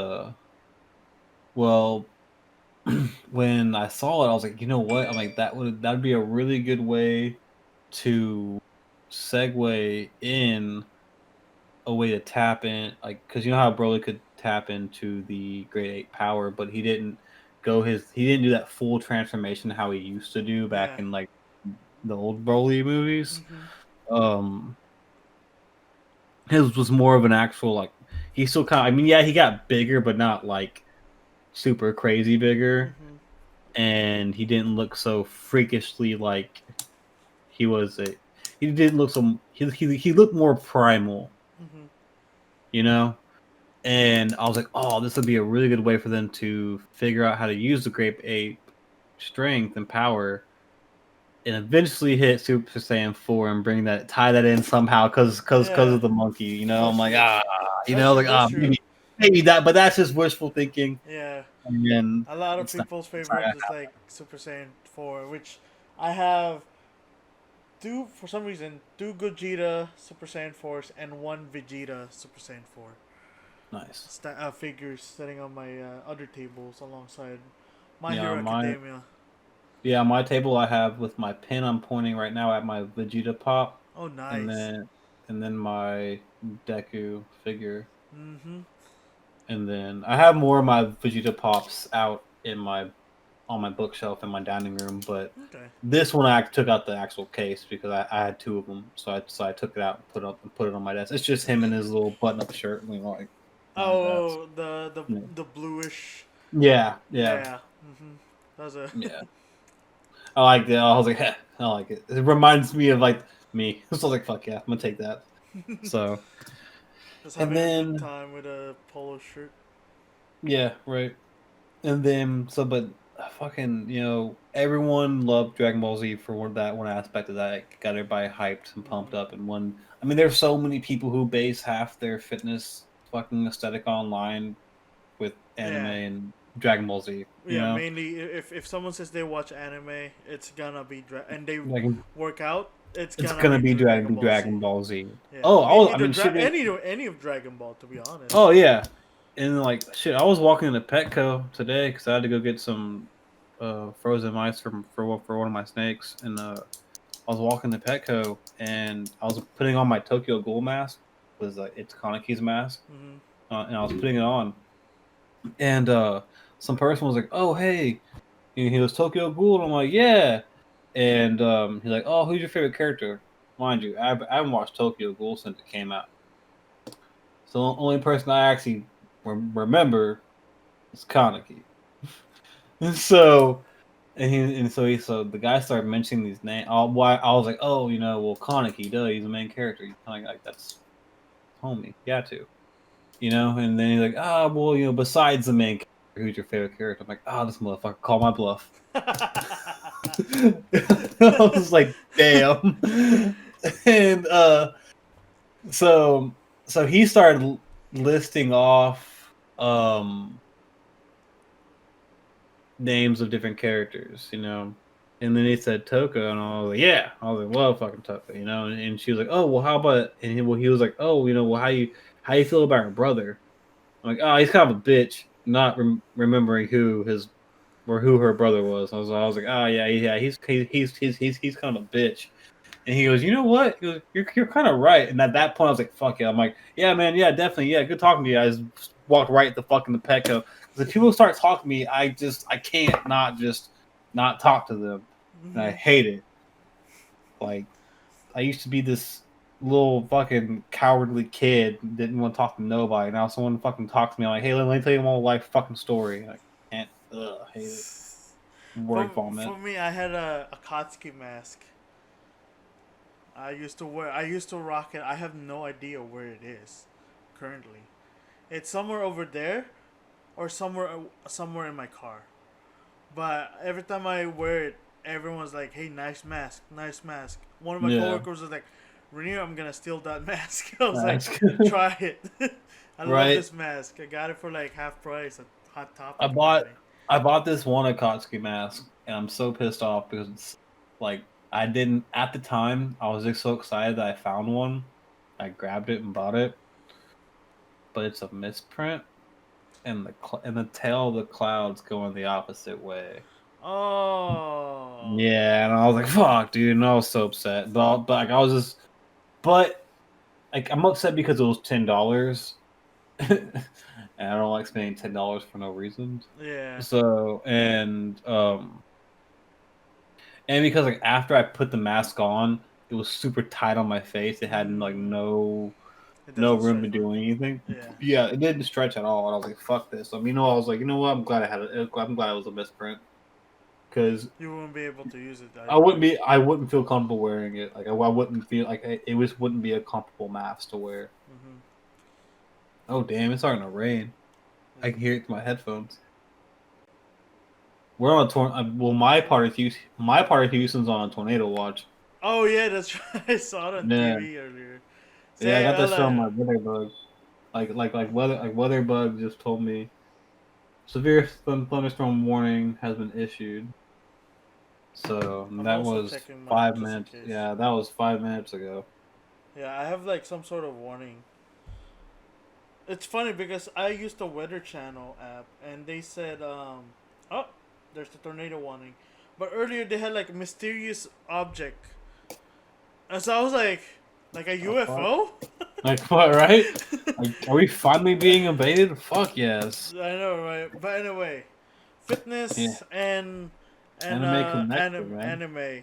well, when I saw it, I was like, you know what? I'm like that'd be a really good way to segue in a way to tap in, like because you know how Broly could tap into the Great Eight power, but he didn't do that full transformation how he used to do back Yeah. in like the old Broly movies. Mhm. Um, his was more of an actual like he still kind of, I mean, yeah, he got bigger, but not like super crazy bigger, Mhm. and he didn't look so freakishly like he was a. He didn't look so he looked more primal, Mhm. you know. And I was like, oh, this would be a really good way for them to figure out how to use the Grape Ape strength and power, and eventually hit Super Saiyan 4 and tie that in somehow because Yeah. of the monkey. I'm like That's true. like That's true. maybe that, but that's just wishful thinking. Yeah. And then A lot of it's not. people's It's not favorite gonna is like Super Saiyan 4, which I have two, for some reason, two Gogeta Super Saiyan 4s and one Vegeta Super Saiyan 4 happen. Nice. figures sitting on my other tables alongside My Yeah, Hero my Academia. my table I have with my pen. I'm pointing right now at my Vegeta pop, Oh, and nice. then my Deku figure. Mm-hmm. And then I have more of my Vegeta pops out in my on my bookshelf in my dining room, but Okay. this one I took out the actual case because I had two of them, so I took it out and put it on my desk. It's just him in his little button up shirt, and that's Oh, yeah, the bluish. yeah, yeah. Yeah. Mm-hmm. That was a Yeah. I like it. I was like, heh, I like it. It reminds me of like me. So I was like, fuck yeah, I'm gonna take that. So just and having a good then time with a polo shirt. yeah, right. And then but fucking everyone loved Dragon Ball Z for that one aspect of that. It got everybody hyped and pumped Mm-hmm. up. And one, I mean, there's so many people who base half their fitness fucking aesthetic online with anime Yeah. and Dragon Ball Z. Yeah, mainly if someone says they watch anime, it's gonna be and they Like work out, it's it's gonna gonna be be Dragon Ball Dragon Z. Ball Z. Yeah, Oh, I either mean, shit, man. any of Dragon Ball, to be honest. Oh yeah, and like shit, I was walking into Petco today because I had to go get some frozen mice for one of my snakes, and I was walking to Petco and I was putting on my Tokyo Ghoul mask, was like it's Kaneki's mask, Mm-hmm. and I was putting it on, and some person was like, "Oh hey," and he was Tokyo Ghoul, and I'm like, "Yeah," and he's like, "Oh, who's your favorite character?" Mind you, I haven't watched Tokyo Ghoul since it came out, so the only person I actually remember is Kaneki, and so. So the guy started mentioning these names. Why I was like, oh, well, Kaneki, duh, he's the main character. He's kind of like that's homie, got to, And then he's like, well, besides the main character, who's your favorite character? I'm like, this motherfucker, call my bluff. I was like, damn. And so he started listing off names of different characters, And then he said Toka, and I was like, yeah. I was like, well, fucking Toka, And she was like, oh, well, how about? And he was like, oh, well, how you feel about her brother? I'm like, oh, he's kind of a bitch, not remembering who her brother was. I was like, oh yeah, he's kind of a bitch. And he goes, you know what? He goes, you're kind of right. And at that point, I was like, fuck yeah. I'm like, yeah, man, yeah, definitely, yeah, good talking to you. I just walked right the fucking the Petco. Because if people start talking to me, I can't not talk to them, and I Mm-hmm. hate it. Like I used to be this little fucking cowardly kid, didn't want to talk to nobody. Now someone fucking talks to me, I'm like, hey, let me tell you my whole life fucking story. I can't, hate it. Word For vomit. me, I had a Akatsuki mask. I used to rock it. I have no idea where it is currently. It's somewhere over there or somewhere in my car. But every time I wear it, everyone's like, "Hey, nice mask, nice mask." One of my Yeah. coworkers was like, "Rainier, I'm gonna steal that mask." I was like, Mask. "Try it." I love Right. this mask. I got it for like half price at Hot I Topic bought apparently. I bought this one Akatsuki mask, and I'm so pissed off because it's like I didn't at the time. I was just so excited that I found one. I grabbed it and bought it, but it's a misprint, and the tail of the clouds going the opposite way. Oh, Yeah, and I was like, "Fuck, dude!" And I was so upset. But like I was just, but like I'm upset because it was $10, and I don't like spending $10 for no reason. yeah. So and because like after I put the mask on, it was super tight on my face. It had like Mm, it no doesn't room stretch to well. do anything. Yeah. Yeah, it didn't stretch at all. And I was like, "Fuck this." I was like, you know what? I'm glad I had it. I'm glad it was a misprint because You won't be able to use it otherwise. I wouldn't feel comfortable wearing it. Like I wouldn't feel like it just wouldn't be a comfortable mask to wear. Mm-hmm. Oh damn! It's starting to rain. I Yeah. can hear it through my headphones. We're on a well, my part of Houston's on a tornado watch. Oh yeah, that's right. I saw it on Yeah, TV earlier. yeah. I Say, got that show on like, my weather bug. Weather bug just told me severe thunderstorm warning has been issued. So I'm that also was checking mine five just in minutes. case. Yeah, that was 5 minutes ago. Yeah, I have like some sort of warning. It's funny because I used the Weather Channel app and they said, oh, there's the tornado warning. But earlier they had like a mysterious object. And so I was like a Oh fuck! UFO? Like what? Right? Like, are we finally being invaded? Fuck yes. I know, right? But anyway, Yeah. fitness and Anime connection, man. anime.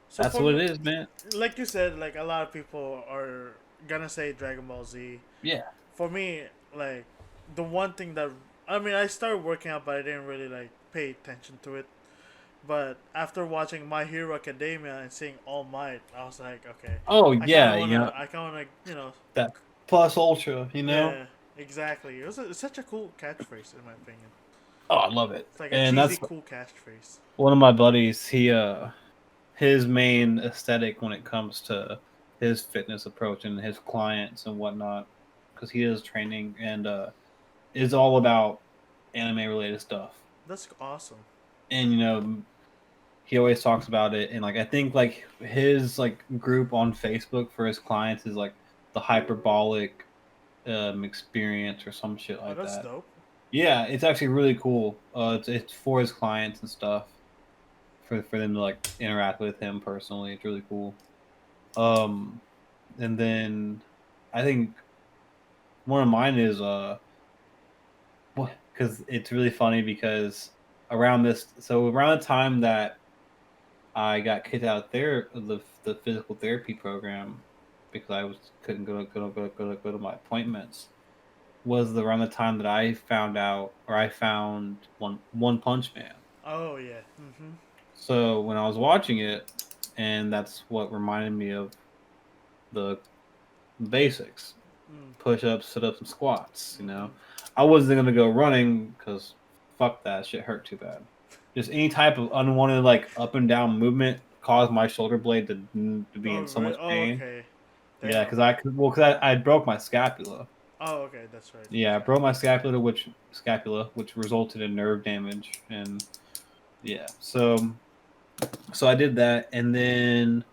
So That's for what me, it is, man. like you said, like a lot of people are gonna say Dragon Ball Z. Yeah. For me, like the one thing that I mean, I started working out, but I didn't really like pay attention to it. But after watching My Hero Academia and seeing All Might, I was like, okay, Oh yeah, I kind of wanna, that plus ultra, you know. yeah, exactly. It's such a cool catchphrase in my opinion. Oh, I love it. It's like a And cheesy, that's cool catchphrase. one of my buddies. His main aesthetic when it comes to his fitness approach and his clients and whatnot, because he does training and is all about anime related stuff. That's awesome. And he always talks about it. And like I think like his like group on Facebook for his clients is like the hyperbolic experience or some shit Oh, like that's that. dope. Yeah, it's actually really cool. It's for his clients and stuff for them to like interact with him personally. It's really cool. Um, and then I think one of mine is because it's really funny because around the time that I got kicked out there of the physical therapy program because I was couldn't go to my appointments was around the time that I found One Punch Man. Oh yeah. Mhm. So when I was watching it, and that's what reminded me of the basics: Mm. push-ups, sit-ups, and squats. Mhm. I wasn't gonna go running because fuck that shit hurt too bad. Just any type of unwanted like up and down movement caused my shoulder blade to be Oh in so really? much Oh pain. okay. Yeah, Damn. because I broke my scapula. Oh okay. That's right. Yeah, I broke my scapula, which resulted in nerve damage, and yeah, so I did that, and then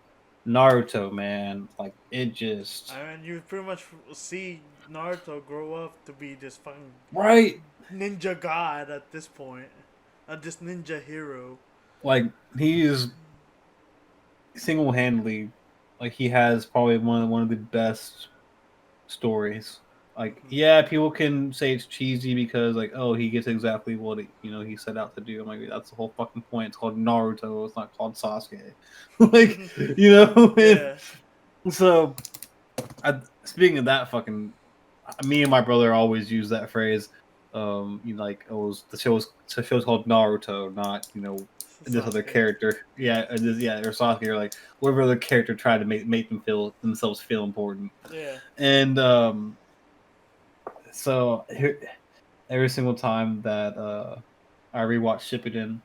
Naruto, man, like it just I mean, you pretty much see Naruto grow up to be this fucking right, ninja god at this point. This ninja hero. like he's single handedly, like he has probably one of the best stories. Like, Mhm. yeah, people can say it's cheesy because like, oh, he gets exactly what he set out to do. I'm like, that's the whole fucking point. It's called Naruto. It's not called Sasuke. Like, and Yeah. so speaking of that fucking, me and my brother always use that phrase. Like, oh, the show's called Naruto, not this other Sasuke. character, or Sasuke, or like whatever other character tried to make themselves feel important. Yeah. And so every single time that I rewatch Shippuden,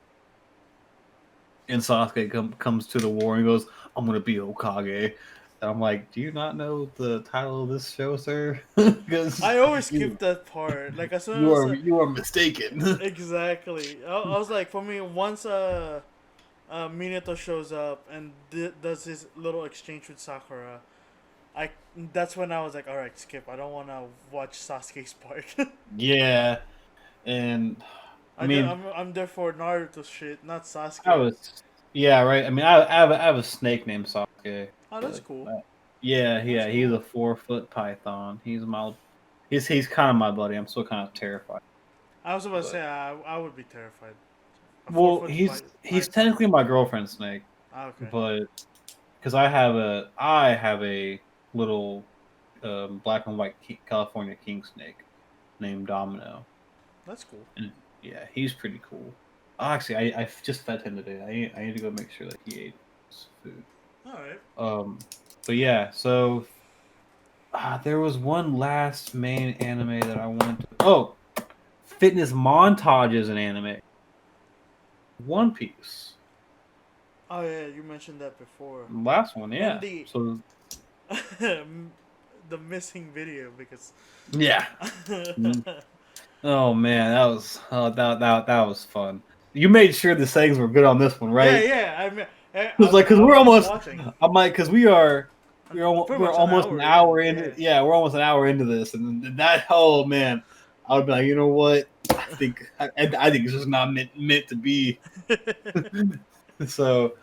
and Sasuke comes to the war and goes, "I'm gonna be Hokage." And I'm like, "Do you not know the title of this show, sir? Because I always skip that part. Like as soon as you are mistaken." exactly, I was like, for me, once Minato shows up and does his little exchange with Sakura, I that's when I was like, all right, skip. I don't want to watch Sasuke's part. Yeah, and I mean, I'm there for Naruto shit, not I Sasuke. was, yeah, right. I mean, I have a snake named Sasuke. Oh, that's cool. That's Yeah, he's cool. a 4-foot python. He's kind of my buddy. I'm still kind of terrified, I was about to but say I would be terrified. A four well, foot he's python. technically my girlfriend's snake, Ah, okay, but because I have a little black and white California king snake named Domino, that's cool. and yeah, he's pretty cool. Actually, I just fed him today. I need to go make sure that he ate his food. All right. But yeah, so there was one last main anime that I wanted to. Oh, fitness montages in anime. One Piece. Oh yeah, you mentioned that before. Last one, And yeah. the So the missing video because yeah. Mm. Oh man, that was fun. You made sure the settings were good on this one, yeah, right? yeah. I mean, It's like because I we're was almost. watching. I'm like because Pretty we're much an almost an hour in. hour into Yeah. yeah we're almost an hour into this, and that, oh man, I would be like, you know what, I think it's just not meant to be. So,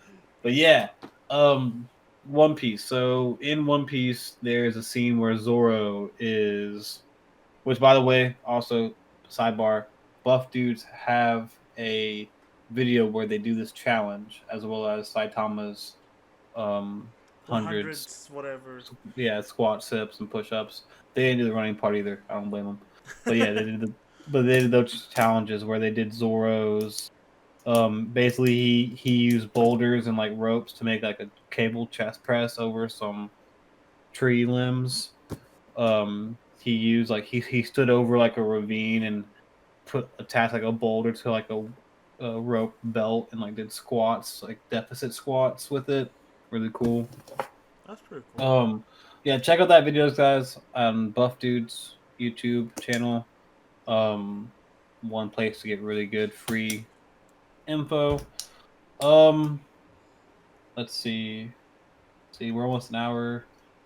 but yeah, One Piece. So in One Piece, there's a scene where Zoro is, which by the way, also sidebar, buff dudes have a video where they do this challenge as well as Saitama's The hundreds, hundreds, whatever. yeah, squat, sips, and push ups. They didn't do the running part either. I don't blame them. But yeah, they did those challenges where they did Zoro's. Basically, he used boulders and like ropes to make like a cable chest press over some tree limbs. He used like he stood over like a ravine and attached like a boulder to like a rope belt and like did squats, like deficit squats with it. Really cool. That's pretty cool. Yeah, check out that videos, guys, on Buff Dude's YouTube channel. One place to get really good free info. Um, let's see. See, we're almost an hour.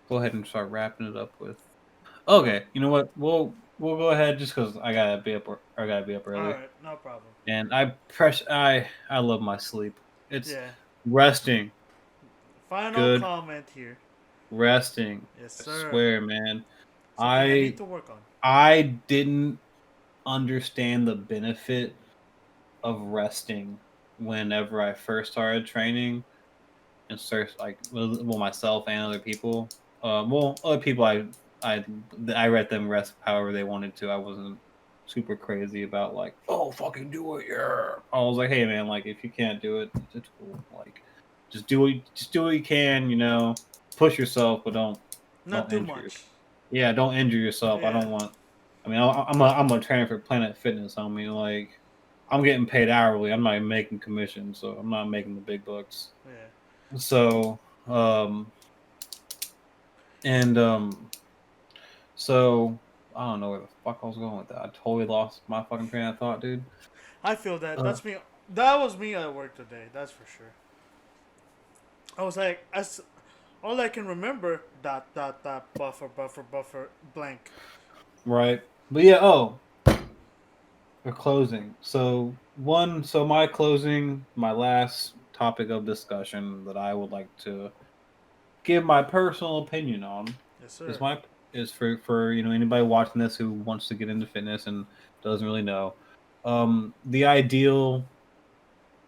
Go ahead and start wrapping it up with. Okay, you know what? We'll go ahead just because I gotta be up All early, right, no problem. and I love my sleep. It's Yeah. resting, Final good comment here. resting. Yes, I sir. swear, man. Something I need I to work on. I didn't understand the benefit of resting whenever I first started training and start like well myself and other people. Other people I I let them rest however they wanted to. I wasn't super crazy about like fucking do it, yeah. I was like, hey man, like if you can't do it, it's cool. Like just do what you can. Push yourself, but Not don't too injure yourself. much. Yeah, don't injure yourself. I Yeah. don't want. I mean, I'm a trainer for Planet Fitness. I mean, like, I'm getting paid hourly. I'm not even making commission, so I'm not making the big bucks. Yeah. So, and so I don't know where the fuck I was going with that. I totally lost my fucking train of thought, dude. I feel that. Uh, That's me. That was me at work today. That's for sure. I was like, as all I can remember, dot, buffer, blank. right, but yeah. Oh, we're closing. My last topic of discussion that I would like to give my personal opinion on Yes, is sir. my is for anybody watching this who wants to get into fitness and doesn't really know. The ideal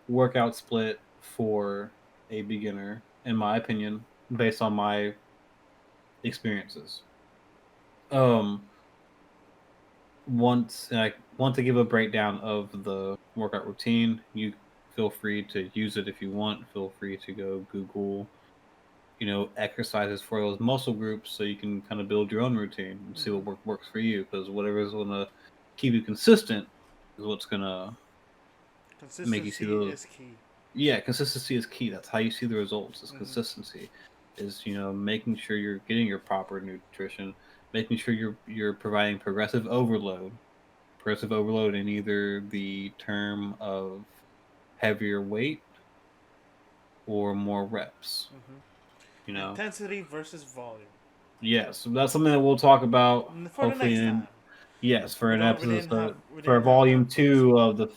workout split for a beginner, in my opinion, based on my experiences. Um, once I want to give a breakdown of the workout routine, you feel free to use it if you want. Feel free to go Google, exercises for those muscle groups so you can kind of build your own routine and see what works for you. Because whatever is going to keep you consistent is what's going to make you see Consistency those. is key. Yeah, consistency is key. That's how you see the results. Is consistency. Is making sure you're getting your proper nutrition, making sure you're providing progressive overload. Progressive overload in either the term of heavier weight or more reps. Intensity versus volume. Yes, that's something that we'll talk about For the hopefully next time. for an episode We for didn't have volume time for this 2 one. of the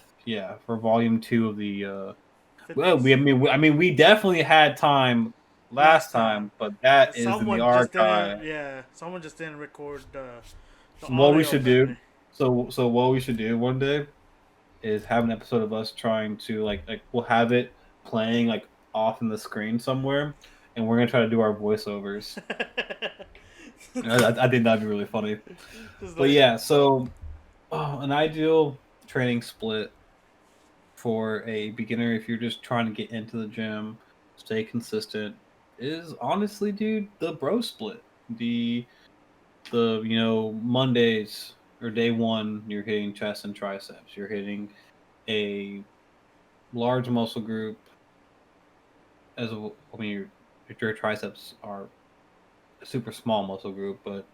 for volume 2 of the well, Fitness. we definitely had time last time, but that is in the Someone just didn't. archive. Yeah, someone just didn't record the What we audio. should do, Apparently. so what we should do one day is have an episode of us trying to like we'll have it playing like off in the screen somewhere, and we're gonna try to do our voiceovers. I think that'd be really funny. But yeah, so an ideal training split for a beginner if you're just trying to get into the gym, stay consistent, is honestly, dude, the bro split. The Mondays or day one, you're hitting chest and triceps. You're hitting a large muscle group your triceps are a super small muscle group, but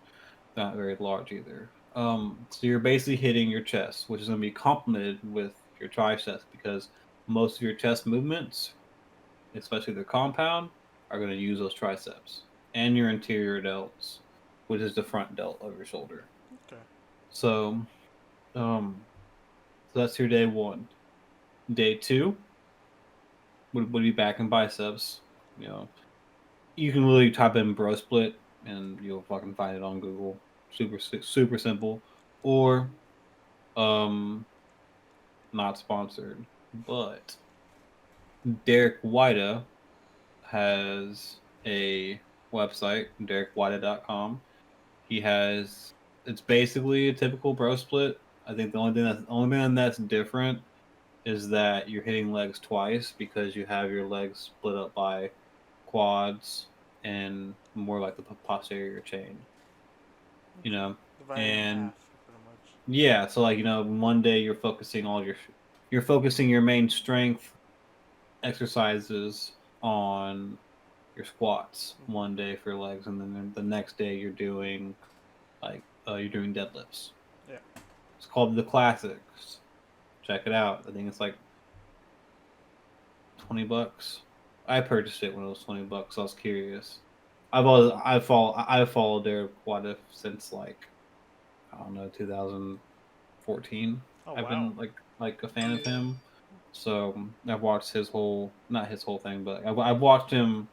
not very large either. So you're basically hitting your chest, which is going to be complemented with your triceps because most of your chest movements, especially the compound, are going to use those triceps and your anterior delts, which is the front delt of your shoulder. Okay. So, so that's your day one. Day two would be back in biceps. You can really type in bro split and you'll fucking find it on Google. Super simple. Or not sponsored, but Derek Whita has a website, derekwhita.com. It's basically a typical bro split. I think the only thing that's different is that you're hitting legs twice because you have your legs split up by quads and more like the posterior chain. And yeah, so like one day you're focusing your main strength exercises on your squats one day for your legs, and then the next day you're doing deadlifts. Yeah, it's called the Classics. Check it out. I think it's like $20. I purchased it when it was $20. I was curious. I've followed Derek Whita since like I don't know 2014. I've been like a fan of him. So I've watched not his whole thing, but I've watched him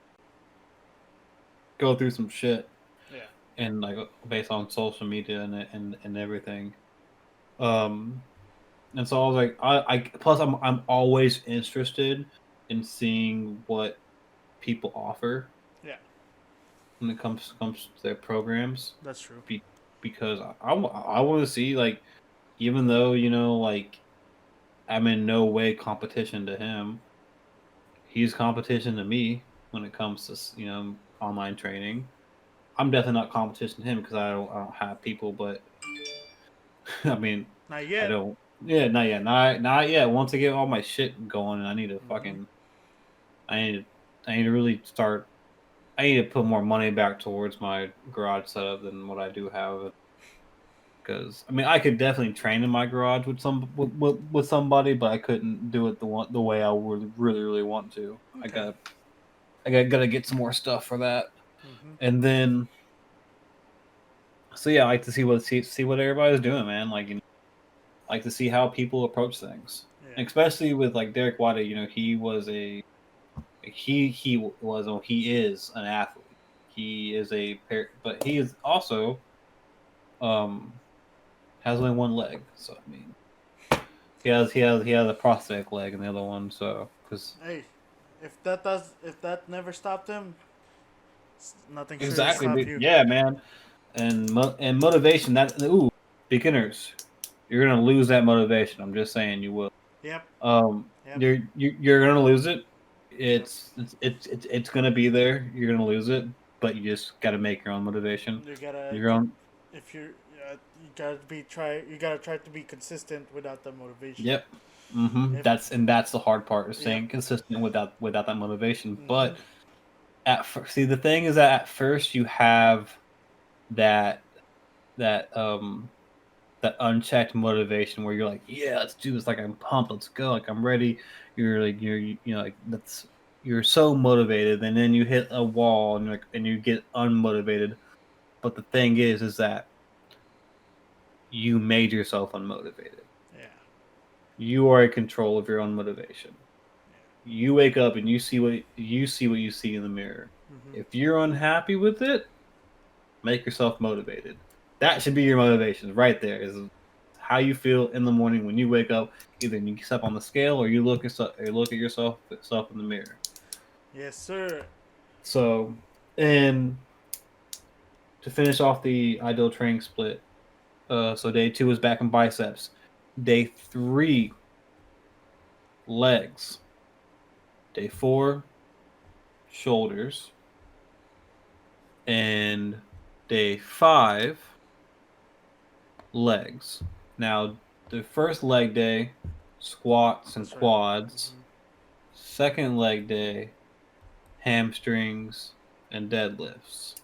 go through some shit. Yeah. And like based on social media and everything. And so I was like, I plus I'm always interested in seeing what people offer. Yeah. When it comes to their programs. That's true. Because I want to see, like, even though like I'm in no way competition to him, he's competition to me when it comes to online training. I'm definitely not competition to him because I don't have people, but I mean, not yet. I don't. Yeah, not yet. Not yet. Once I get all my shit going, I need to fucking. I need to really start. I need to put more money back towards my garage setup than what I do have. Because I mean, I could definitely train in my garage with somebody, but I couldn't do it the way I would really want to. Okay. I gotta get some more stuff for that, and then. So yeah, I like to see what everybody's doing, man. Like, like to see how people approach things, especially with like Derek Whita. He is an athlete. He is but he is also has only one leg. So I mean, he has a prosthetic leg and the other one. So because if that never stopped him, nothing should exactly, stop you. Yeah, man. And motivation beginners, you're gonna lose that motivation. I'm just saying you will. Yep. Yep. You're gonna lose it. It's gonna be there. You're gonna lose it, but you just got to make your own motivation. You gotta Your own. if you're you gotta be try you gotta try to be consistent without the motivation. Yep. If That's the hard part is Yep. staying consistent without that motivation. Mm-hmm. But at first, see the thing is that at first you have that that that unchecked motivation where you're like, yeah, let's do this. Like I'm pumped. Let's go. Like I'm ready. You're like you know like that's you're so motivated, and then you hit a wall and you get unmotivated. But the thing is that you made yourself unmotivated. Yeah. You are in control of your own motivation. You wake up and you see in the mirror. Mm-hmm. If you're unhappy with it, make yourself motivated. That should be your motivation right there. Is how you feel in the morning when you wake up. Either you step on the scale or you look at yourself in the mirror. Yes, sir. So, and to finish off the ideal training split, so day 2 is back and biceps. Day 3, legs. Day 4, shoulders. And day 5, legs. Now, the first leg day, squats and That's right. quads. Mm-hmm. Second leg day, hamstrings and deadlifts.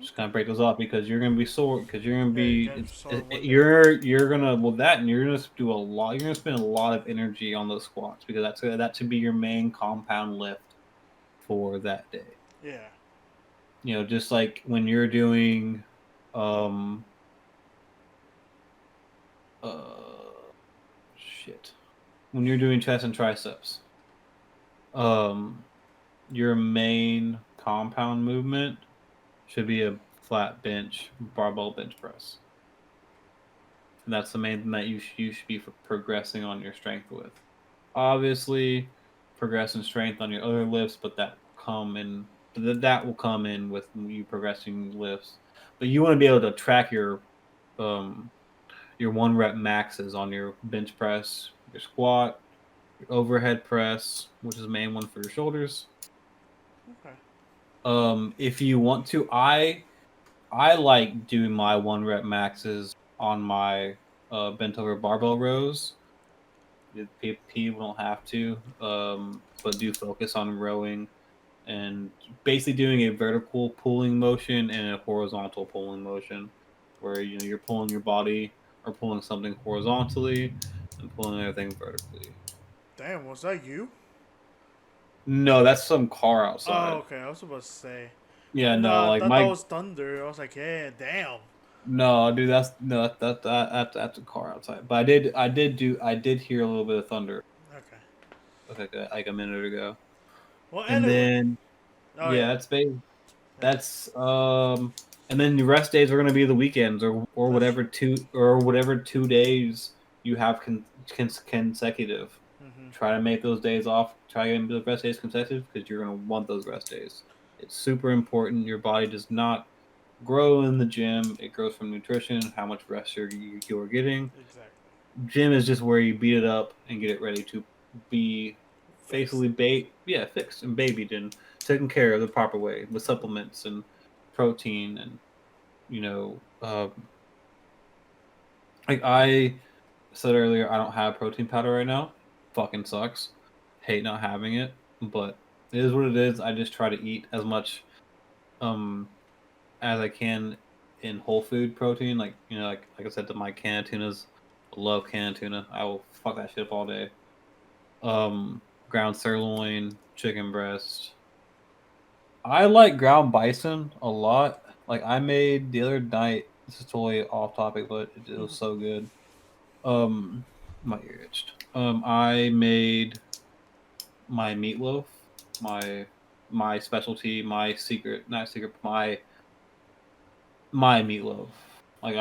Just kind of break those off because you're gonna be sore. Because you're gonna Yeah, you be got sore one day. you're gonna that and you're gonna do a lot. You're gonna spend a lot of energy on those squats because that should be your main compound lift for that day. Yeah. Just like when you're doing, um, shit, when you're doing chest and triceps, um, your main compound movement should be a flat bench, barbell bench press. And that's the main thing that you should be progressing on your strength with. Obviously, progress in strength on your other lifts, but that will come in with you progressing lifts. But you want to be able to track um your 1 rep maxes on your bench press, your squat, your overhead press, which is the main one for your shoulders. Okay. If you want to, I like doing my 1 rep maxes on my bent over barbell rows. People don't have to, but do focus on rowing and basically doing a vertical pulling motion and a horizontal pulling motion, where you're pulling your body or pulling something horizontally and pulling everything vertically. Damn, was that you? No, that's some car Oh, outside. okay. I was supposed to say. Yeah, No, no, I like thought that my was thunder. I was like, yeah, damn. no, dude, that's no, that's a car outside. But I did hear a little bit of thunder Okay. like a minute ago, Well, and anyway. then Oh yeah, yeah. that's big. Yeah. And then the rest days are going to be the weekends or That's true. whatever 2 days you have consecutive. Mm-hmm. Try to make those days off. Try to make the rest days consecutive because you're going to want those rest days. It's super important. Your body does not grow in the gym. It grows from nutrition, how much rest you're getting. Exactly. Gym is just where you beat it up and get it ready to be Fixed. basically fixed and babied and taken care of the proper way with supplements and protein and you know like I said earlier, I don't have protein powder right now. Fucking sucks. Hate not having it, but it is what it is. I just try to eat as much um as I can in whole food protein. Like like I said to my can of tunas, I love canned tuna. I will fuck that shit up all day. Ground sirloin, chicken breast. I like ground bison a lot. Like I made the other night. This is totally off topic, but it was so good. Um, my ear itched. I made my meatloaf, my my specialty, my secret, not secret, my meatloaf. Like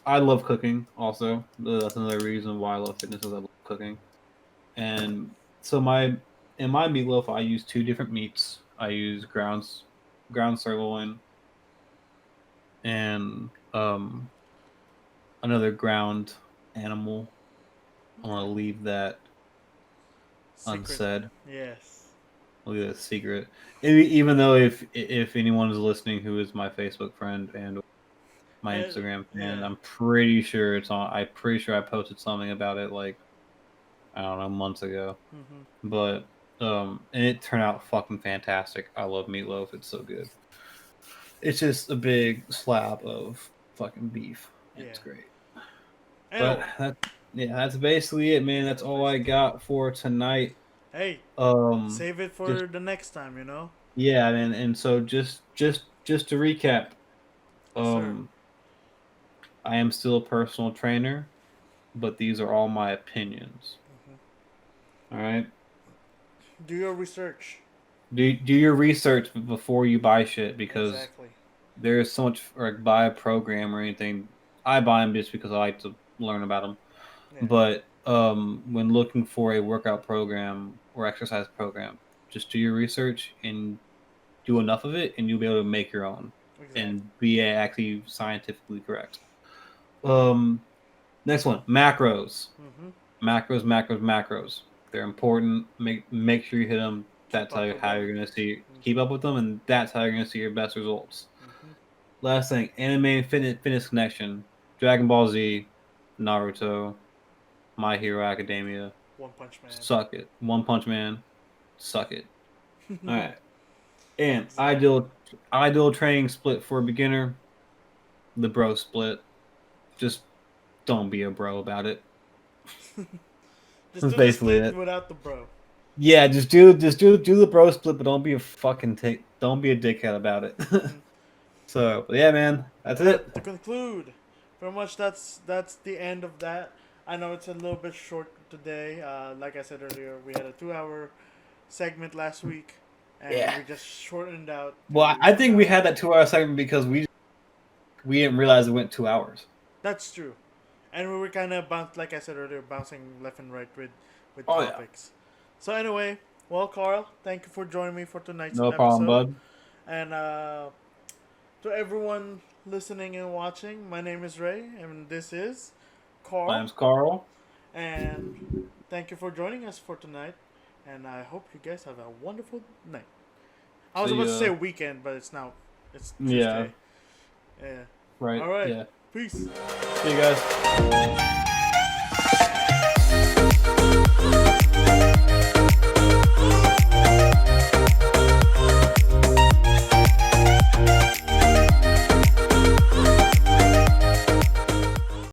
I love cooking. Also, that's another reason why I love fitness is I love cooking. And so in my meatloaf, I use 2 different meats. I use ground sirloin and another ground animal. I want to leave that Secret. unsaid. Yes. I'll leave that secret. Even though if anyone is listening who is my Facebook friend and my Instagram fan, Yeah. I'm pretty sure it's on. I'm pretty sure I posted something about it like I don't know months ago. Mm-hmm. But and it turned out fucking fantastic. I love meatloaf. It's so good. It's just a big slab of fucking beef. And Yeah. it's great. But Anyway, that's basically it, man. That's that's all I basically. got for tonight. Hey, Um, save it just for the next time. You know. yeah, and so just to recap, Yes, sir. um, I am still a personal trainer, but these are all my opinions. Mm-hmm. All right. Do your research. Do your research before you buy shit because Exactly. there's so much like buy a program or anything. I buy them just because I like to learn about them. Yeah. But when looking for a workout program or exercise program, just do your research and do enough of it, and you'll be able to make your own Exactly. and be actually scientifically correct. Um, Next one, macros, Mm-hmm. macros. They're important. Make sure you hit them. Keep That's how up with how them. you're gonna see keep Mm-hmm. up with them, and that's how you're gonna see your best results. Mm-hmm. Last thing, anime and fitness connection, Dragon Ball Z, Naruto, My Hero Academia. One Punch Man. Suck it. One Punch Man. Suck it. All right. And Exactly. ideal training split for a beginner. The bro split. Just don't be a bro about it. Just That's do the basically split it. without the bro. Yeah, just do the bro split, but don't be a fucking don't be a dickhead about it. Mm-hmm. So but yeah, man, that's it. But to conclude, pretty much that's the end of that. I know it's a little bit short today. Like I said earlier, we had a 2 hour segment last week, and Yeah. we just shortened out to Well, I think we 1 hour. had that 2 hour segment because we didn't realize it went 2 hours. That's true, and we were kind of like I said earlier, bouncing left and right with Oh yeah. topics. So anyway, well, Carl, thank you for joining me for tonight's No problem, episode, bud. and to everyone listening and watching, my name is Ray, and this is My Carl. name's Carl. And thank you for joining us for tonight. And I hope you guys have a wonderful night. I was See about to say ya. weekend, but it's now. It's Yeah. Tuesday. Yeah. Right. All right. Yeah. Peace. See you guys.